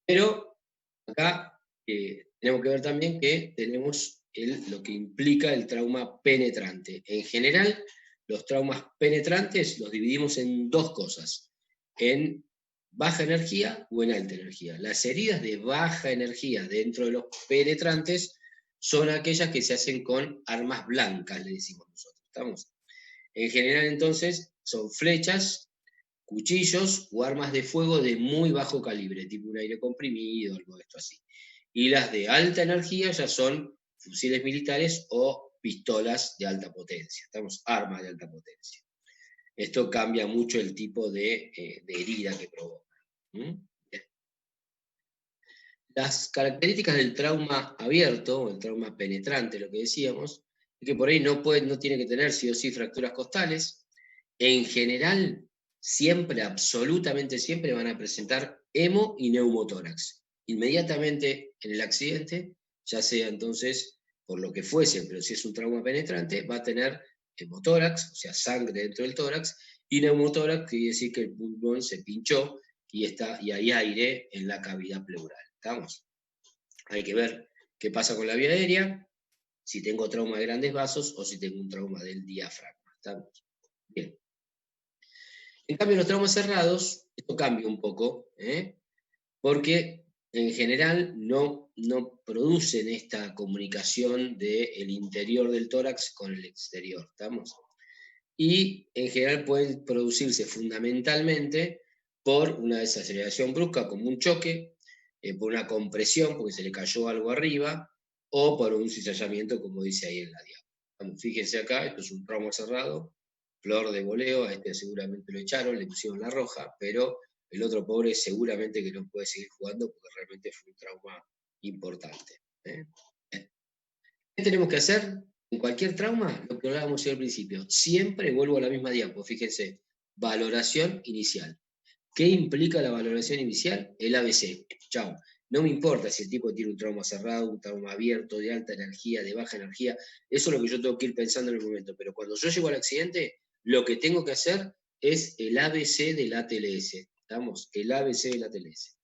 Pero acá tenemos que ver también que tenemos lo que implica el trauma penetrante. En general, los traumas penetrantes los dividimos en dos cosas, en baja energía o en alta energía. Las heridas de baja energía dentro de los penetrantes son aquellas que se hacen con armas blancas, le decimos nosotros. ¿Estamos? En general, entonces, son flechas, cuchillos o armas de fuego de muy bajo calibre, tipo un aire comprimido, algo de esto así. Y las de alta energía ya son fusiles militares o pistolas de alta potencia. Estamos, armas de alta potencia. Esto cambia mucho el tipo de herida que provoca. Las características del trauma abierto, o el trauma penetrante, lo que decíamos, es que por ahí no tiene que tener sí o sí fracturas costales. En general, siempre, absolutamente siempre, van a presentar hemo y neumotórax. Inmediatamente en el accidente, ya sea entonces por lo que fuese, pero si es un trauma penetrante, va a tener hemotórax, o sea, sangre dentro del tórax, y neumotórax quiere decir que el pulmón se pinchó y hay aire en la cavidad pleural. ¿Estamos? Hay que ver qué pasa con la vía aérea, si tengo trauma de grandes vasos o si tengo un trauma del diafragma. ¿Estamos? Bien. En cambio, los traumas cerrados, esto cambia un poco, porque en general no producen esta comunicación del interior del tórax con el exterior. ¿Estamos? Y en general pueden producirse fundamentalmente por una desaceleración brusca, como un choque, por una compresión, porque se le cayó algo arriba, o por un cizallamiento, como dice ahí en la diapositiva. Fíjense acá, esto es un trauma cerrado, flor de voleo, a este seguramente lo echaron, le pusieron la roja, pero el otro pobre seguramente que no puede seguir jugando porque realmente fue un trauma importante. ¿Qué tenemos que hacer en cualquier trauma? Lo que hablábamos al principio. Siempre vuelvo a la misma diapo, fíjense. Valoración inicial. ¿Qué implica la valoración inicial? El ABC. Chao. No me importa si el tipo tiene un trauma cerrado, un trauma abierto, de alta energía, de baja energía. Eso es lo que yo tengo que ir pensando en el momento. Pero cuando yo llego al accidente, lo que tengo que hacer es el ABC del ATLS. ¿Estamos? El ABC del ATLS.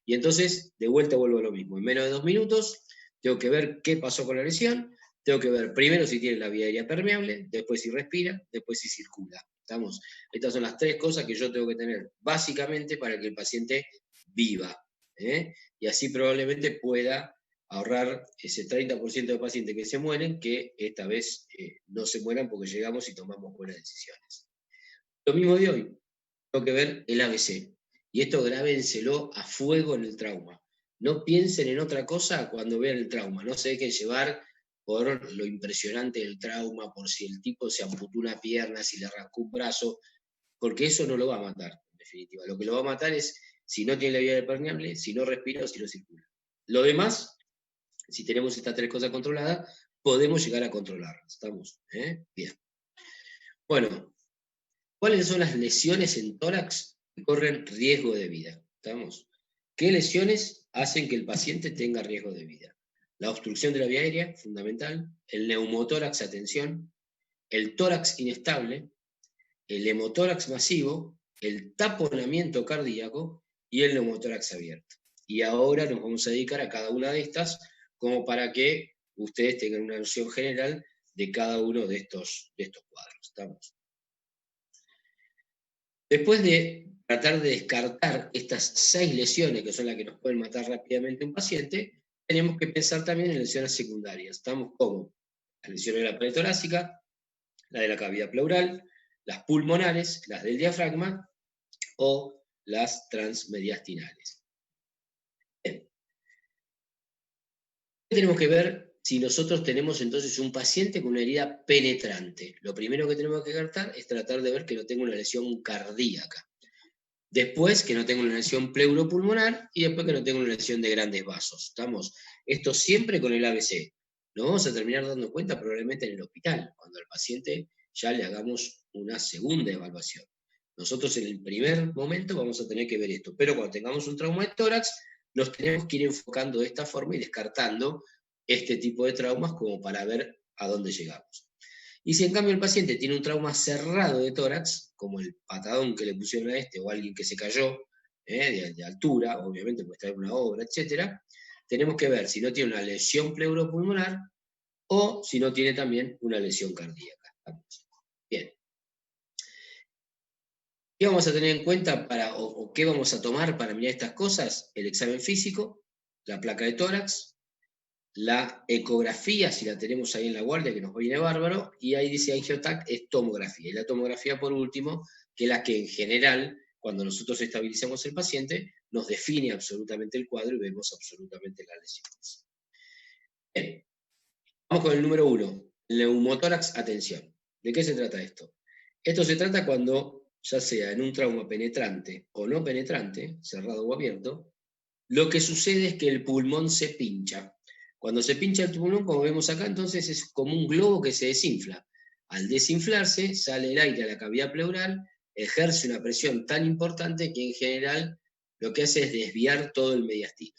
Y entonces, de vuelta vuelvo a lo mismo. En menos de 2 minutos, tengo que ver qué pasó con la lesión. Tengo que ver primero si tiene la vía aérea permeable, después si respira, después si circula. ¿Estamos? Estas son las 3 cosas que yo tengo que tener básicamente para que el paciente viva. Y así probablemente pueda ahorrar ese 30% de pacientes que se mueren, que esta vez no se mueran porque llegamos y tomamos buenas decisiones. Lo mismo de hoy, tengo que ver el ABC. Y esto grábenselo a fuego en el trauma. No piensen en otra cosa cuando vean el trauma. No se dejen llevar por lo impresionante del trauma, por si el tipo se amputó una pierna, si le arrancó un brazo, porque eso no lo va a matar, en definitiva. Lo que lo va a matar es si no tiene la vía permeable, si no respira o si no circula. Lo demás, si tenemos estas 3 cosas controladas, podemos llegar a controlarlas. ¿Estamos? Bien. Bueno, ¿cuáles son las lesiones en tórax que corren riesgo de vida? ¿Estamos? ¿Qué lesiones hacen que el paciente tenga riesgo de vida? La obstrucción de la vía aérea, fundamental, el neumotórax, atención, el tórax inestable, el hemotórax masivo, el taponamiento cardíaco y el neumotórax abierto. Y ahora nos vamos a dedicar a cada una de estas como para que ustedes tengan una noción general de cada uno de estos cuadros. ¿Estamos? Después de tratar de descartar estas 6 lesiones que son las que nos pueden matar rápidamente a un paciente, tenemos que pensar también en lesiones secundarias. Estamos como las lesiones de la pared torácica, la de la cavidad pleural, las pulmonares, las del diafragma o las transmediastinales. Bien. Tenemos que ver si nosotros tenemos entonces un paciente con una herida penetrante. Lo primero que tenemos que tratar es tratar de ver que no tenga una lesión cardíaca. Después, que no tenga una lesión pleuropulmonar y después que no tenga una lesión de grandes vasos. ¿Estamos? Esto siempre con el ABC. Nos vamos a terminar dando cuenta probablemente en el hospital, cuando al paciente ya le hagamos una segunda evaluación. Nosotros en el primer momento vamos a tener que ver esto, pero cuando tengamos un trauma de tórax, nos tenemos que ir enfocando de esta forma y descartando este tipo de traumas como para ver a dónde llegamos. Y si en cambio el paciente tiene un trauma cerrado de tórax, como el patadón que le pusieron a este, o alguien que se cayó de altura, obviamente puede estar en una obra, etc., tenemos que ver si no tiene una lesión pleuropulmonar o si no tiene también una lesión cardíaca. Bien. ¿Qué vamos a tener en cuenta o qué vamos a tomar para mirar estas cosas? El examen físico, la placa de tórax, la ecografía, si la tenemos ahí en la guardia, que nos viene bárbaro, y ahí dice angiotac, es tomografía. Y la tomografía, por último, que es la que en general, cuando nosotros estabilizamos el paciente, nos define absolutamente el cuadro y vemos absolutamente las lesiones. Bien. Vamos con el número 1, el neumotórax, atención. ¿De qué se trata esto? Esto se trata cuando, ya sea en un trauma penetrante o no penetrante, cerrado o abierto, lo que sucede es que el pulmón se pincha. Cuando se pincha el pulmón, como vemos acá, entonces es como un globo que se desinfla. Al desinflarse, sale el aire a la cavidad pleural, ejerce una presión tan importante que en general lo que hace es desviar todo el mediastino.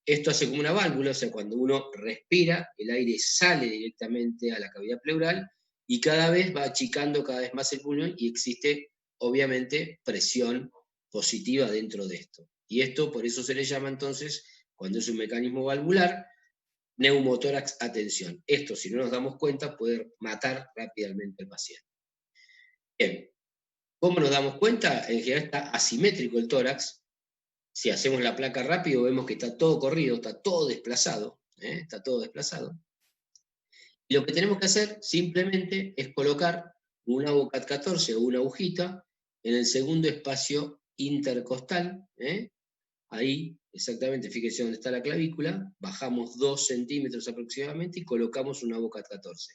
Esto hace como una válvula, o sea, cuando uno respira, el aire sale directamente a la cavidad pleural y cada vez va achicando cada vez más el pulmón y existe, obviamente, presión positiva dentro de esto. Y esto, por eso se le llama entonces, cuando es un mecanismo valvular, neumotórax, atención. Esto, si no nos damos cuenta, puede matar rápidamente al paciente. Bien, ¿cómo nos damos cuenta? En general está asimétrico el tórax. Si hacemos la placa rápido, vemos que está todo corrido, está todo desplazado. Está todo desplazado. Y lo que tenemos que hacer simplemente es colocar un AuCAT 14 o una agujita en el segundo espacio intercostal. Ahí, exactamente, fíjense dónde está la clavícula, bajamos 2 centímetros aproximadamente y colocamos un AuCAT 14.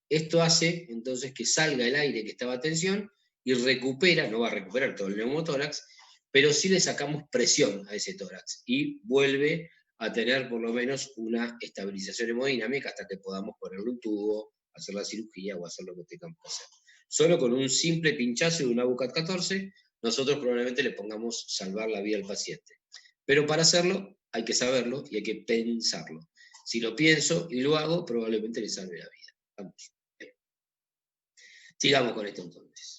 Esto hace entonces que salga el aire que estaba a tensión y recupera, no va a recuperar todo el neumotórax, pero sí le sacamos presión a ese tórax y vuelve a tener por lo menos una estabilización hemodinámica hasta que podamos ponerle un tubo, hacer la cirugía o hacer lo que tengamos que hacer. Solo con un simple pinchazo de una Abucat 14, nosotros probablemente le pongamos salvar la vida al paciente. Pero para hacerlo hay que saberlo y hay que pensarlo. Si lo pienso y lo hago, probablemente le salve la vida. Vamos. Sigamos con esto entonces.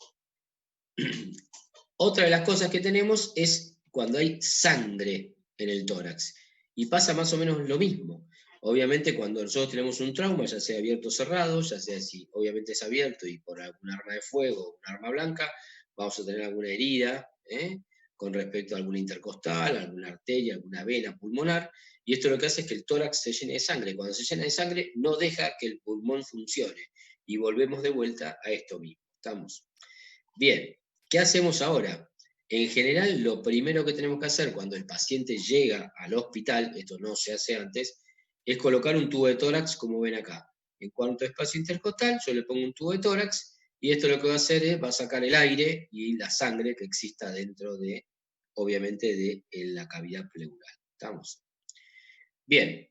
Otra de las cosas que tenemos es cuando hay sangre en el tórax. Y pasa más o menos lo mismo. Obviamente cuando nosotros tenemos un trauma, ya sea abierto o cerrado, ya sea si obviamente es abierto y por algún arma de fuego o un arma blanca, vamos a tener alguna herida con respecto a alguna intercostal, alguna arteria, alguna vena pulmonar, y esto lo que hace es que el tórax se llene de sangre. Cuando se llena de sangre no deja que el pulmón funcione y volvemos de vuelta a esto mismo. ¿Estamos? Bien, ¿qué hacemos ahora? En general, lo primero que tenemos que hacer cuando el paciente llega al hospital, esto no se hace antes, es colocar un tubo de tórax, como ven acá. En cuanto a espacio intercostal, yo le pongo un tubo de tórax, y esto lo que va a hacer es, va a sacar el aire y la sangre que exista dentro de, obviamente, de la cavidad pleural. ¿Estamos? Bien,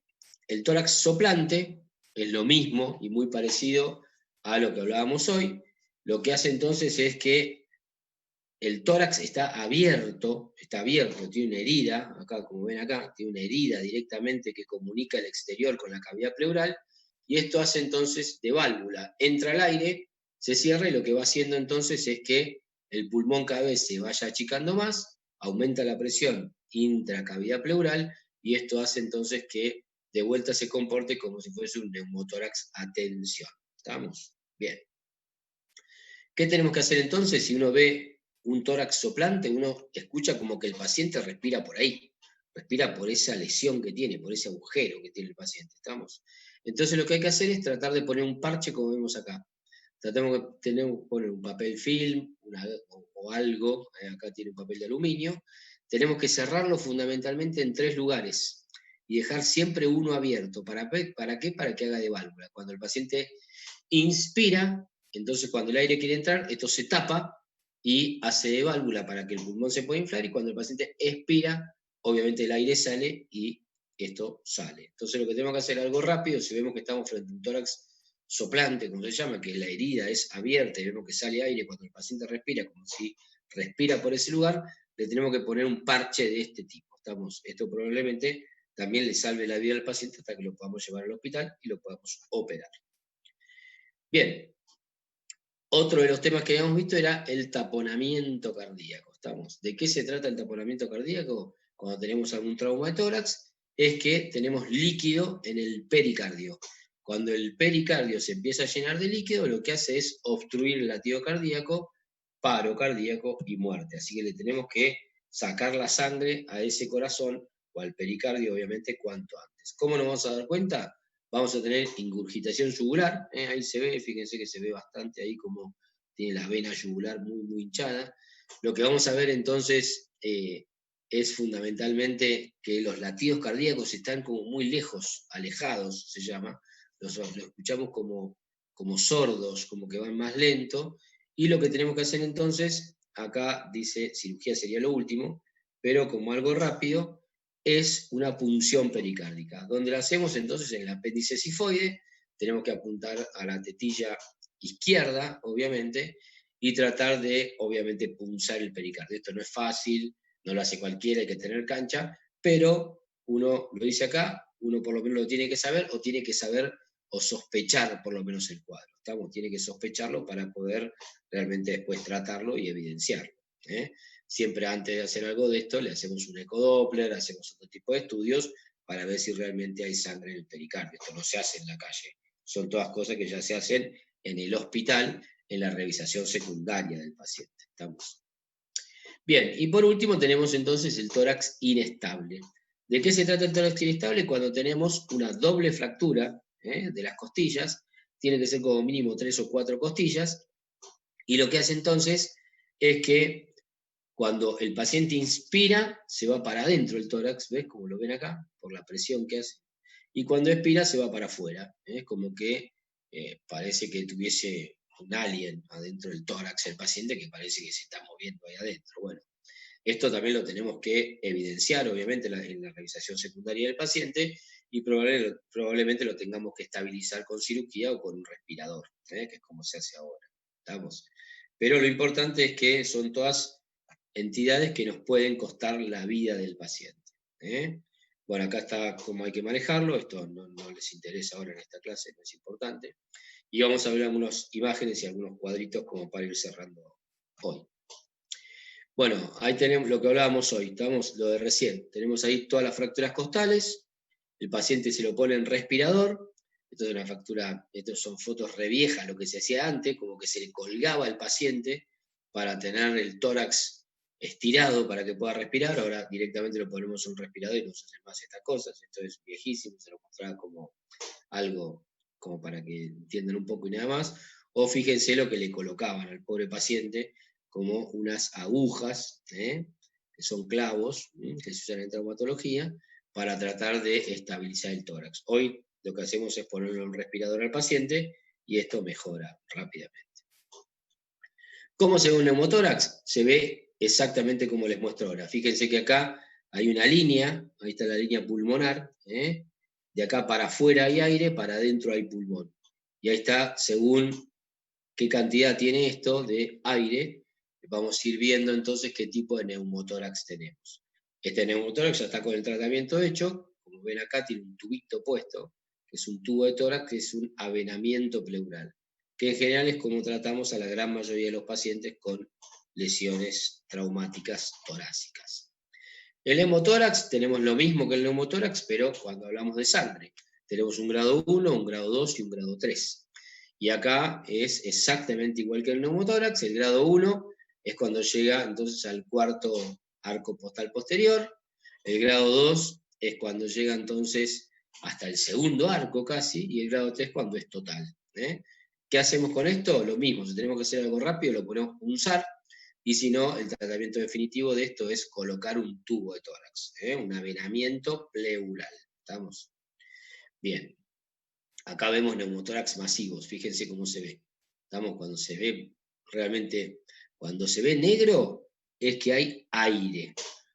el tórax soplante es lo mismo y muy parecido a lo que hablábamos hoy. Lo que hace entonces es que el tórax está abierto, tiene una herida, acá como ven acá, tiene una herida directamente que comunica el exterior con la cavidad pleural, y esto hace entonces de válvula. Entra el aire, se cierra, y lo que va haciendo entonces es que el pulmón cada vez se vaya achicando más, aumenta la presión intracavidad pleural, y esto hace entonces que de vuelta se comporte como si fuese un neumotórax a tensión. ¿Estamos? Bien. ¿Qué tenemos que hacer entonces? Si uno ve un tórax soplante, uno escucha como que el paciente respira por ahí, respira por esa lesión que tiene, por ese agujero que tiene el paciente. ¿Estamos? Entonces lo que hay que hacer es tratar de poner un parche como vemos acá. Tratamos de poner un papel film o algo, acá tiene un papel de aluminio. Tenemos que cerrarlo fundamentalmente en 3 lugares y dejar siempre uno abierto. ¿Para qué? Para que haga de válvula. Cuando el paciente inspira, entonces cuando el aire quiere entrar, esto se tapa y hace de válvula para que el pulmón se pueda inflar, y cuando el paciente expira, obviamente el aire sale y esto sale. Entonces lo que tenemos que hacer es algo rápido. Si vemos que estamos frente a un tórax soplante, como se llama, que la herida es abierta y vemos que sale aire cuando el paciente respira, como si respira por ese lugar, le tenemos que poner un parche de este tipo. Esto probablemente también le salve la vida al paciente hasta que lo podamos llevar al hospital y lo podamos operar. Bien, otro de los temas que habíamos visto era el taponamiento cardíaco. ¿De qué se trata el taponamiento cardíaco? Cuando tenemos algún trauma de tórax, es que tenemos líquido en el pericardio. Cuando el pericardio se empieza a llenar de líquido, lo que hace es obstruir el latido cardíaco, paro cardíaco y muerte. Así que le tenemos que sacar la sangre a ese corazón o al pericardio, obviamente, cuanto antes. ¿Cómo nos vamos a dar cuenta? Vamos a tener ingurgitación yugular, ahí se ve, fíjense que se ve bastante ahí como tiene la vena yugular muy, muy hinchada. Lo que vamos a ver entonces es fundamentalmente que los latidos cardíacos están como muy lejos, alejados se llama, los escuchamos como sordos, como que van más lento, y lo que tenemos que hacer entonces, acá dice cirugía sería lo último, pero como algo rápido, es una punción pericárdica, donde la hacemos entonces en el apéndice cifoide. Tenemos que apuntar a la tetilla izquierda, obviamente, y tratar de, obviamente, punzar el pericardio. Esto no es fácil, no lo hace cualquiera, hay que tener cancha, pero uno lo dice acá, uno por lo menos lo tiene que saber, o tiene que saber o sospechar por lo menos el cuadro. Tiene que sospecharlo para poder realmente después tratarlo y evidenciarlo. Siempre antes de hacer algo de esto, le hacemos un ecodoppler, hacemos otro tipo de estudios para ver si realmente hay sangre en el pericardio. Esto no se hace en la calle. Son todas cosas que ya se hacen en el hospital, en la revisación secundaria del paciente. ¿Estamos? Bien, y por último tenemos entonces el tórax inestable. ¿De qué se trata el tórax inestable? Cuando tenemos una doble fractura de las costillas, tiene que ser como mínimo 3 o 4 costillas, y lo que hace entonces es que cuando el paciente inspira, se va para adentro el tórax, ¿ves? Como lo ven acá, por la presión que hace. Y cuando expira, se va para afuera. Como que parece que tuviese un alien adentro del tórax el paciente, que parece que se está moviendo ahí adentro. Bueno, Esto también lo tenemos que evidenciar, obviamente, en la revisación secundaria del paciente, y probablemente lo tengamos que estabilizar con cirugía o con un respirador, que es como se hace ahora. ¿Estamos? Pero lo importante es que son todas entidades que nos pueden costar la vida del paciente. Bueno, acá está cómo hay que manejarlo, esto no les interesa ahora en esta clase, no es importante. Y vamos a ver algunas imágenes y algunos cuadritos como para ir cerrando hoy. Bueno, ahí tenemos lo que hablábamos hoy, estamos lo de recién. Tenemos ahí todas las fracturas costales, el paciente se lo pone en respirador, esto es una fractura, estas son fotos reviejas, lo que se hacía antes, como que se le colgaba al paciente para tener el tórax estirado para que pueda respirar, ahora directamente lo ponemos en un respirador y no se hacen más estas cosas, esto es viejísimo, se lo mostraba como algo como para que entiendan un poco y nada más, o fíjense lo que le colocaban al pobre paciente, como unas agujas, que son clavos, que se usan en traumatología, para tratar de estabilizar el tórax. Hoy lo que hacemos es ponerle un respirador al paciente y esto mejora rápidamente. ¿Cómo se ve un neumotórax? Se ve exactamente como les muestro ahora. Fíjense que acá hay una línea, ahí está la línea pulmonar, de acá para afuera hay aire, para adentro hay pulmón. Y ahí está, según qué cantidad tiene esto de aire, vamos a ir viendo entonces qué tipo de neumotórax tenemos. Este neumotórax ya está con el tratamiento hecho, como ven acá tiene un tubito puesto, que es un tubo de tórax, que es un avenamiento pleural, que en general es como tratamos a la gran mayoría de los pacientes con lesiones traumáticas torácicas. El hemotórax tenemos lo mismo que el neumotórax, pero cuando hablamos de sangre. Tenemos un grado 1, un grado 2 y un grado 3. Y acá es exactamente igual que el neumotórax. El grado 1 es cuando llega entonces al cuarto arco postal posterior. El grado 2 es cuando llega entonces hasta el segundo arco casi. Y el grado 3 cuando es total. ¿Qué hacemos con esto? Lo mismo. Si tenemos que hacer algo rápido, lo ponemos punzar. Y si no, el tratamiento definitivo de esto es colocar un tubo de tórax, un avenamiento pleural. ¿Estamos? Bien. Acá vemos neumotórax masivos, fíjense cómo se ve. ¿Estamos? Cuando se ve realmente, cuando se ve negro es que hay aire.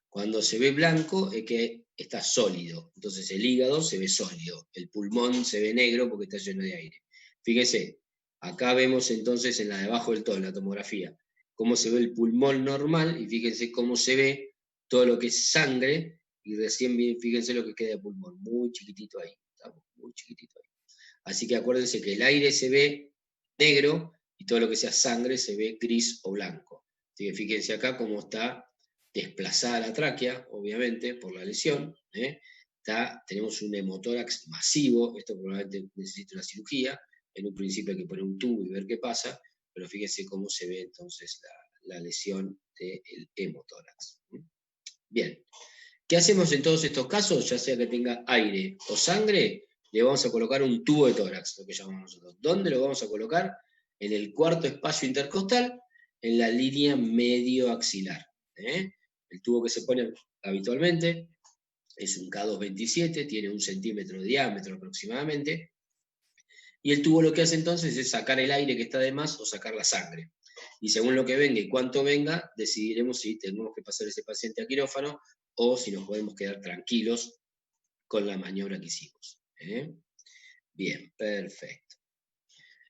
Cuando se ve blanco es que está sólido. Entonces el hígado se ve sólido, el pulmón se ve negro porque está lleno de aire. Fíjense, acá vemos entonces en la de abajo del todo, en la tomografía, cómo se ve el pulmón normal y fíjense cómo se ve todo lo que es sangre y recién fíjense lo que queda de pulmón, muy chiquitito ahí, estamos muy chiquitito ahí. Así que acuérdense que el aire se ve negro y todo lo que sea sangre se ve gris o blanco. Así que fíjense acá cómo está desplazada la tráquea, obviamente, por la lesión. Tenemos un hemotórax masivo, esto probablemente necesita una cirugía. En un principio hay que poner un tubo y ver qué pasa, pero fíjense cómo se ve entonces la lesión del hemotórax. Bien, ¿qué hacemos en todos estos casos? Ya sea que tenga aire o sangre, le vamos a colocar un tubo de tórax, lo que llamamos nosotros. ¿Dónde lo vamos a colocar? En el cuarto espacio intercostal, en la línea medio axilar. El tubo que se pone habitualmente es un K227, tiene 1 centímetro de diámetro aproximadamente, y el tubo lo que hace entonces es sacar el aire que está de más o sacar la sangre. Y según lo que venga y cuánto venga, decidiremos si tenemos que pasar ese paciente a quirófano o si nos podemos quedar tranquilos con la maniobra que hicimos. Bien, perfecto.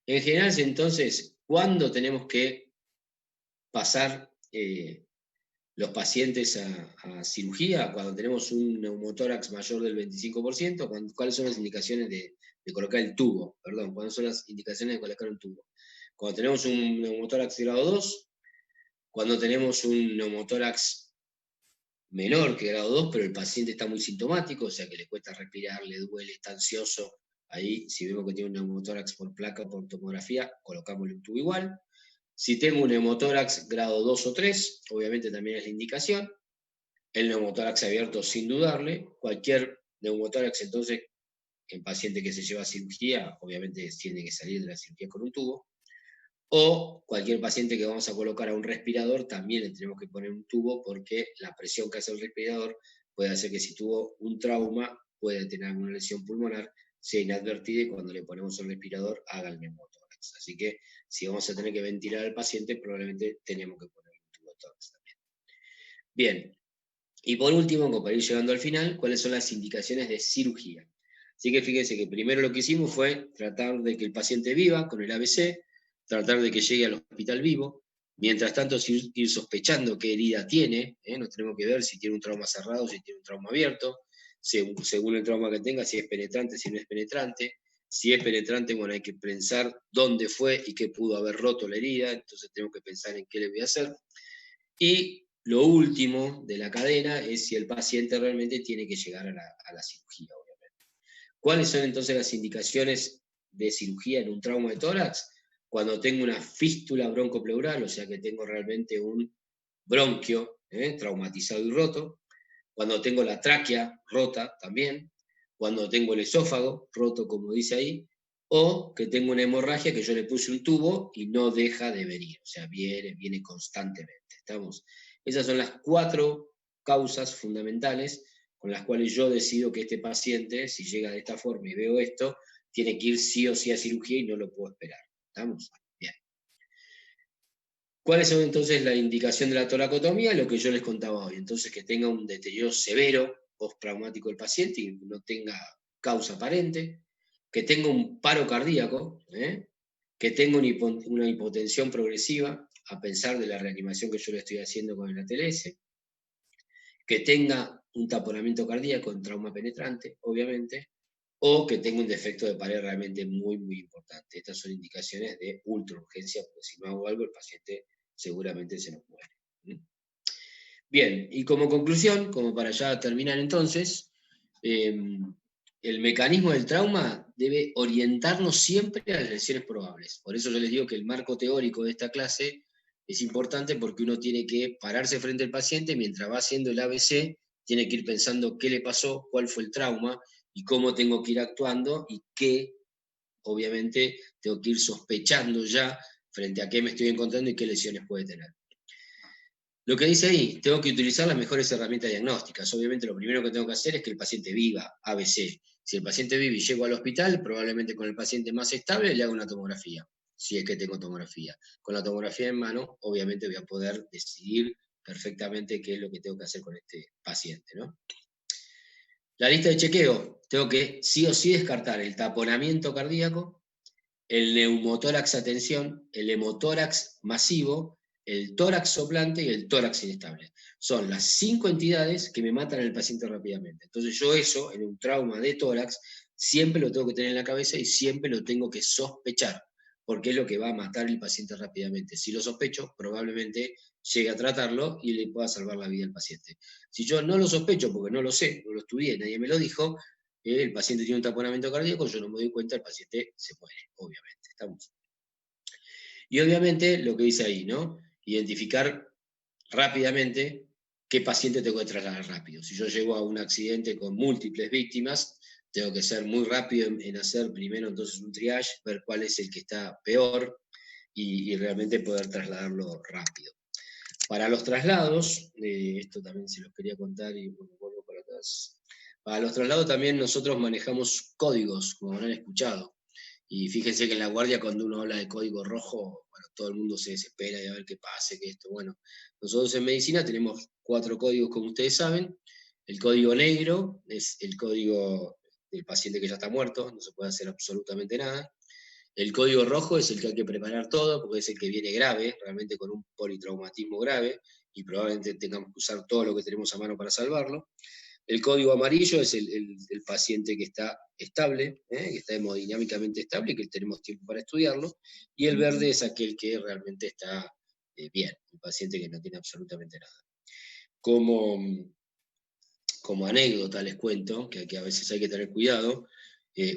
En general, entonces, ¿cuándo tenemos que pasar los pacientes a cirugía? Cuando tenemos un neumotórax mayor del 25%, ¿cuáles son las indicaciones de colocar el tubo? Perdón, ¿cuáles son las indicaciones de colocar un tubo? Cuando tenemos un neumotórax grado 2, cuando tenemos un neumotórax menor que grado 2, pero el paciente está muy sintomático, o sea que le cuesta respirar, le duele, está ansioso, ahí si vemos que tiene un neumotórax por placa o por tomografía, colocámosle un tubo igual. Si tengo un neumotórax grado 2 o 3, obviamente también es la indicación. El neumotórax abierto sin dudarle. Cualquier neumotórax entonces, en paciente que se lleva a cirugía, obviamente tiene que salir de la cirugía con un tubo. O cualquier paciente que vamos a colocar a un respirador, también le tenemos que poner un tubo porque la presión que hace el respirador puede hacer que si tuvo un trauma, puede tener alguna lesión pulmonar, sea inadvertida y cuando le ponemos el respirador haga el neumotórax. Así que si vamos a tener que ventilar al paciente, probablemente tenemos que poner un tubo de tórax también. Bien, y por último, como para ir llegando al final, ¿cuáles son las indicaciones de cirugía? Así que fíjense que primero lo que hicimos fue tratar de que el paciente viva con el ABC, tratar de que llegue al hospital vivo, mientras tanto ir sospechando qué herida tiene, nos tenemos que ver si tiene un trauma cerrado, si tiene un trauma abierto, según el trauma que tenga, si es penetrante, si no es penetrante. Si es penetrante, bueno, hay que pensar dónde fue y qué pudo haber roto la herida, entonces tenemos que pensar en qué le voy a hacer. Y lo último de la cadena es si el paciente realmente tiene que llegar a la cirugía, obviamente. ¿Cuáles son entonces las indicaciones de cirugía en un trauma de tórax? Cuando tengo una fístula broncopleural, o sea que tengo realmente un bronquio traumatizado y roto, cuando tengo la tráquea rota también, cuando tengo el esófago roto, como dice ahí, o que tengo una hemorragia que yo le puse un tubo y no deja de venir, o sea, viene constantemente. ¿Estamos? Esas son las 4 causas fundamentales con las cuales yo decido que este paciente, si llega de esta forma y veo esto, tiene que ir sí o sí a cirugía y no lo puedo esperar. ¿Estamos? Bien. ¿Cuáles son entonces la indicación de la toracotomía? Lo que yo les contaba hoy. Entonces, que tenga un deterioro severo postraumático el paciente y no tenga causa aparente, que tenga un paro cardíaco, que tenga una hipotensión progresiva, a pesar de la reanimación que yo le estoy haciendo con el ATLS, que tenga un taponamiento cardíaco en trauma penetrante, obviamente, o que tenga un defecto de pared realmente muy, muy importante. Estas son indicaciones de ultraurgencia, porque si no hago algo, el paciente seguramente se nos muere. Bien, y como conclusión, como para ya terminar entonces, el mecanismo del trauma debe orientarnos siempre a las lesiones probables. Por eso yo les digo que el marco teórico de esta clase es importante porque uno tiene que pararse frente al paciente mientras va haciendo el ABC, tiene que ir pensando qué le pasó, cuál fue el trauma y cómo tengo que ir actuando y qué, obviamente, tengo que ir sospechando ya frente a qué me estoy encontrando y qué lesiones puede tener. Lo que dice ahí, tengo que utilizar las mejores herramientas diagnósticas. Obviamente lo primero que tengo que hacer es que el paciente viva, ABC. Si el paciente vive y llego al hospital, probablemente con el paciente más estable le hago una tomografía, si es que tengo tomografía. Con la tomografía en mano, obviamente voy a poder decidir perfectamente qué es lo que tengo que hacer con este paciente, ¿no? La lista de chequeo, tengo que sí o sí descartar el taponamiento cardíaco, el neumotórax a tensión, el hemotórax masivo, el tórax soplante y el tórax inestable. Son las 5 entidades que me matan al paciente rápidamente. Entonces yo eso, en un trauma de tórax, siempre lo tengo que tener en la cabeza y siempre lo tengo que sospechar, porque es lo que va a matar al paciente rápidamente. Si lo sospecho, probablemente llegue a tratarlo y le pueda salvar la vida al paciente. Si yo no lo sospecho porque no lo sé, no lo estudié, nadie me lo dijo, el paciente tiene un taponamiento cardíaco, yo no me doy cuenta, el paciente se muere, obviamente. ¿Estamos? Y obviamente lo que dice ahí, ¿no? Identificar rápidamente qué paciente tengo que trasladar rápido. Si yo llego a un accidente con múltiples víctimas, tengo que ser muy rápido en hacer primero entonces un triage, ver cuál es el que está peor y realmente poder trasladarlo rápido. Para los traslados, esto también se los quería contar y bueno, vuelvo para atrás. Para los traslados también nosotros manejamos códigos, como habrán escuchado. Y fíjense que en la guardia cuando uno habla de código rojo, bueno, todo el mundo se desespera de a ver qué pase, que esto, bueno. Nosotros en medicina tenemos 4 códigos, como ustedes saben. El código negro es el código del paciente que ya está muerto, no se puede hacer absolutamente nada. El código rojo es el que hay que preparar todo, porque es el que viene grave, realmente con un politraumatismo grave, y probablemente tengamos que usar todo lo que tenemos a mano para salvarlo. El código amarillo es el paciente que está estable, que está hemodinámicamente estable, que tenemos tiempo para estudiarlo, y el verde es aquel que realmente está bien, el paciente que no tiene absolutamente nada. Como anécdota les cuento, que a veces hay que tener cuidado,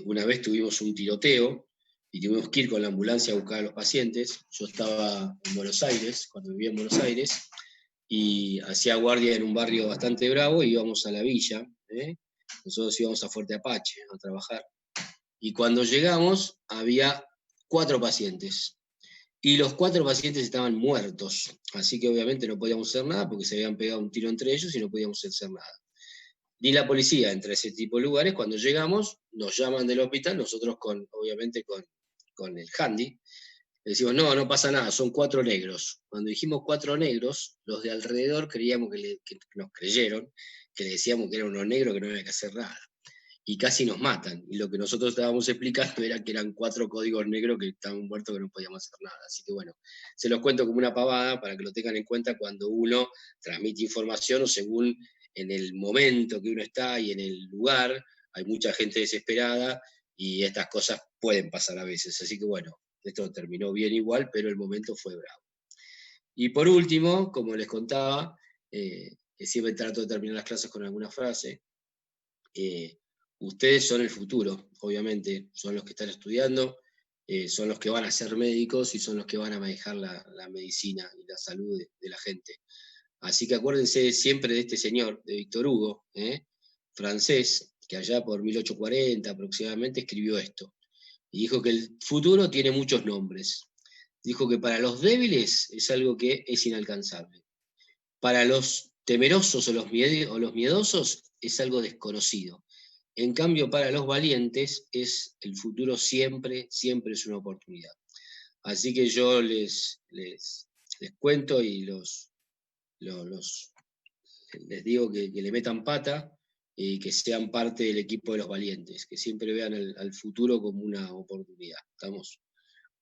una vez tuvimos un tiroteo, y tuvimos que ir con la ambulancia a buscar a los pacientes. Yo estaba en Buenos Aires, cuando vivía en Buenos Aires, y hacía guardia en un barrio bastante bravo, y íbamos a la villa, nosotros íbamos a Fuerte Apache a trabajar, y cuando llegamos había 4 pacientes, y los 4 pacientes estaban muertos, así que obviamente no podíamos hacer nada, porque se habían pegado un tiro entre ellos y no podíamos hacer nada. Ni la policía entre ese tipo de lugares. Cuando llegamos, nos llaman del hospital, nosotros obviamente con el handy, decimos, no, no pasa nada, son 4 negros. Cuando dijimos 4 negros, los de alrededor creíamos que nos creyeron, que le decíamos que eran unos negros que no había que hacer nada. Y casi nos matan. Y lo que nosotros estábamos explicando era que eran 4 códigos negros que estaban muertos, que no podíamos hacer nada. Así que bueno, se los cuento como una pavada para que lo tengan en cuenta cuando uno transmite información o según en el momento que uno está y en el lugar, hay mucha gente desesperada y estas cosas pueden pasar a veces. Así que bueno, esto terminó bien igual, pero el momento fue bravo. Y por último, como les contaba, que siempre trato de terminar las clases con alguna frase, ustedes son el futuro, obviamente, son los que están estudiando, son los que van a ser médicos y son los que van a manejar la medicina y la salud de la gente. Así que acuérdense siempre de este señor, de Víctor Hugo, francés, que allá por 1840 aproximadamente escribió esto. Y dijo que el futuro tiene muchos nombres. Dijo que para los débiles es algo que es inalcanzable. Para los temerosos o los miedosos es algo desconocido. En cambio, para los valientes el futuro siempre, siempre es una oportunidad. Así que yo les cuento y les digo que le metan pata y que sean parte del equipo de los valientes, que siempre vean al futuro como una oportunidad. ¿Estamos?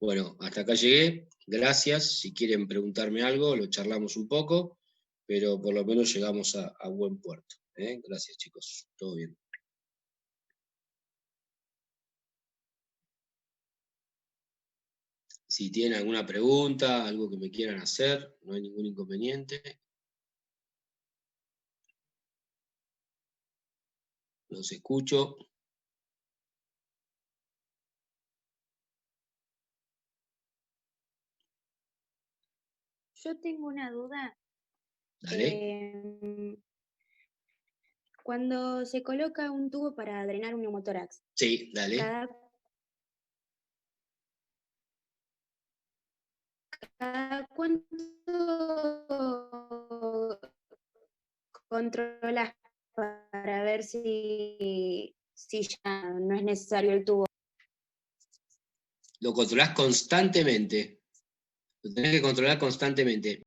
Bueno, hasta acá llegué. Gracias. Si quieren preguntarme algo, lo charlamos un poco, pero por lo menos llegamos a buen puerto. Gracias, chicos. Todo bien. Si tienen alguna pregunta, algo que me quieran hacer, no hay ningún inconveniente. Los escucho. Yo tengo una duda. Dale. Cuando se coloca un tubo para drenar un neumotórax. Sí, dale. ¿Cada cuánto controlas para ver si ya no es necesario el tubo? Lo controlás constantemente. Lo tenés que controlar constantemente.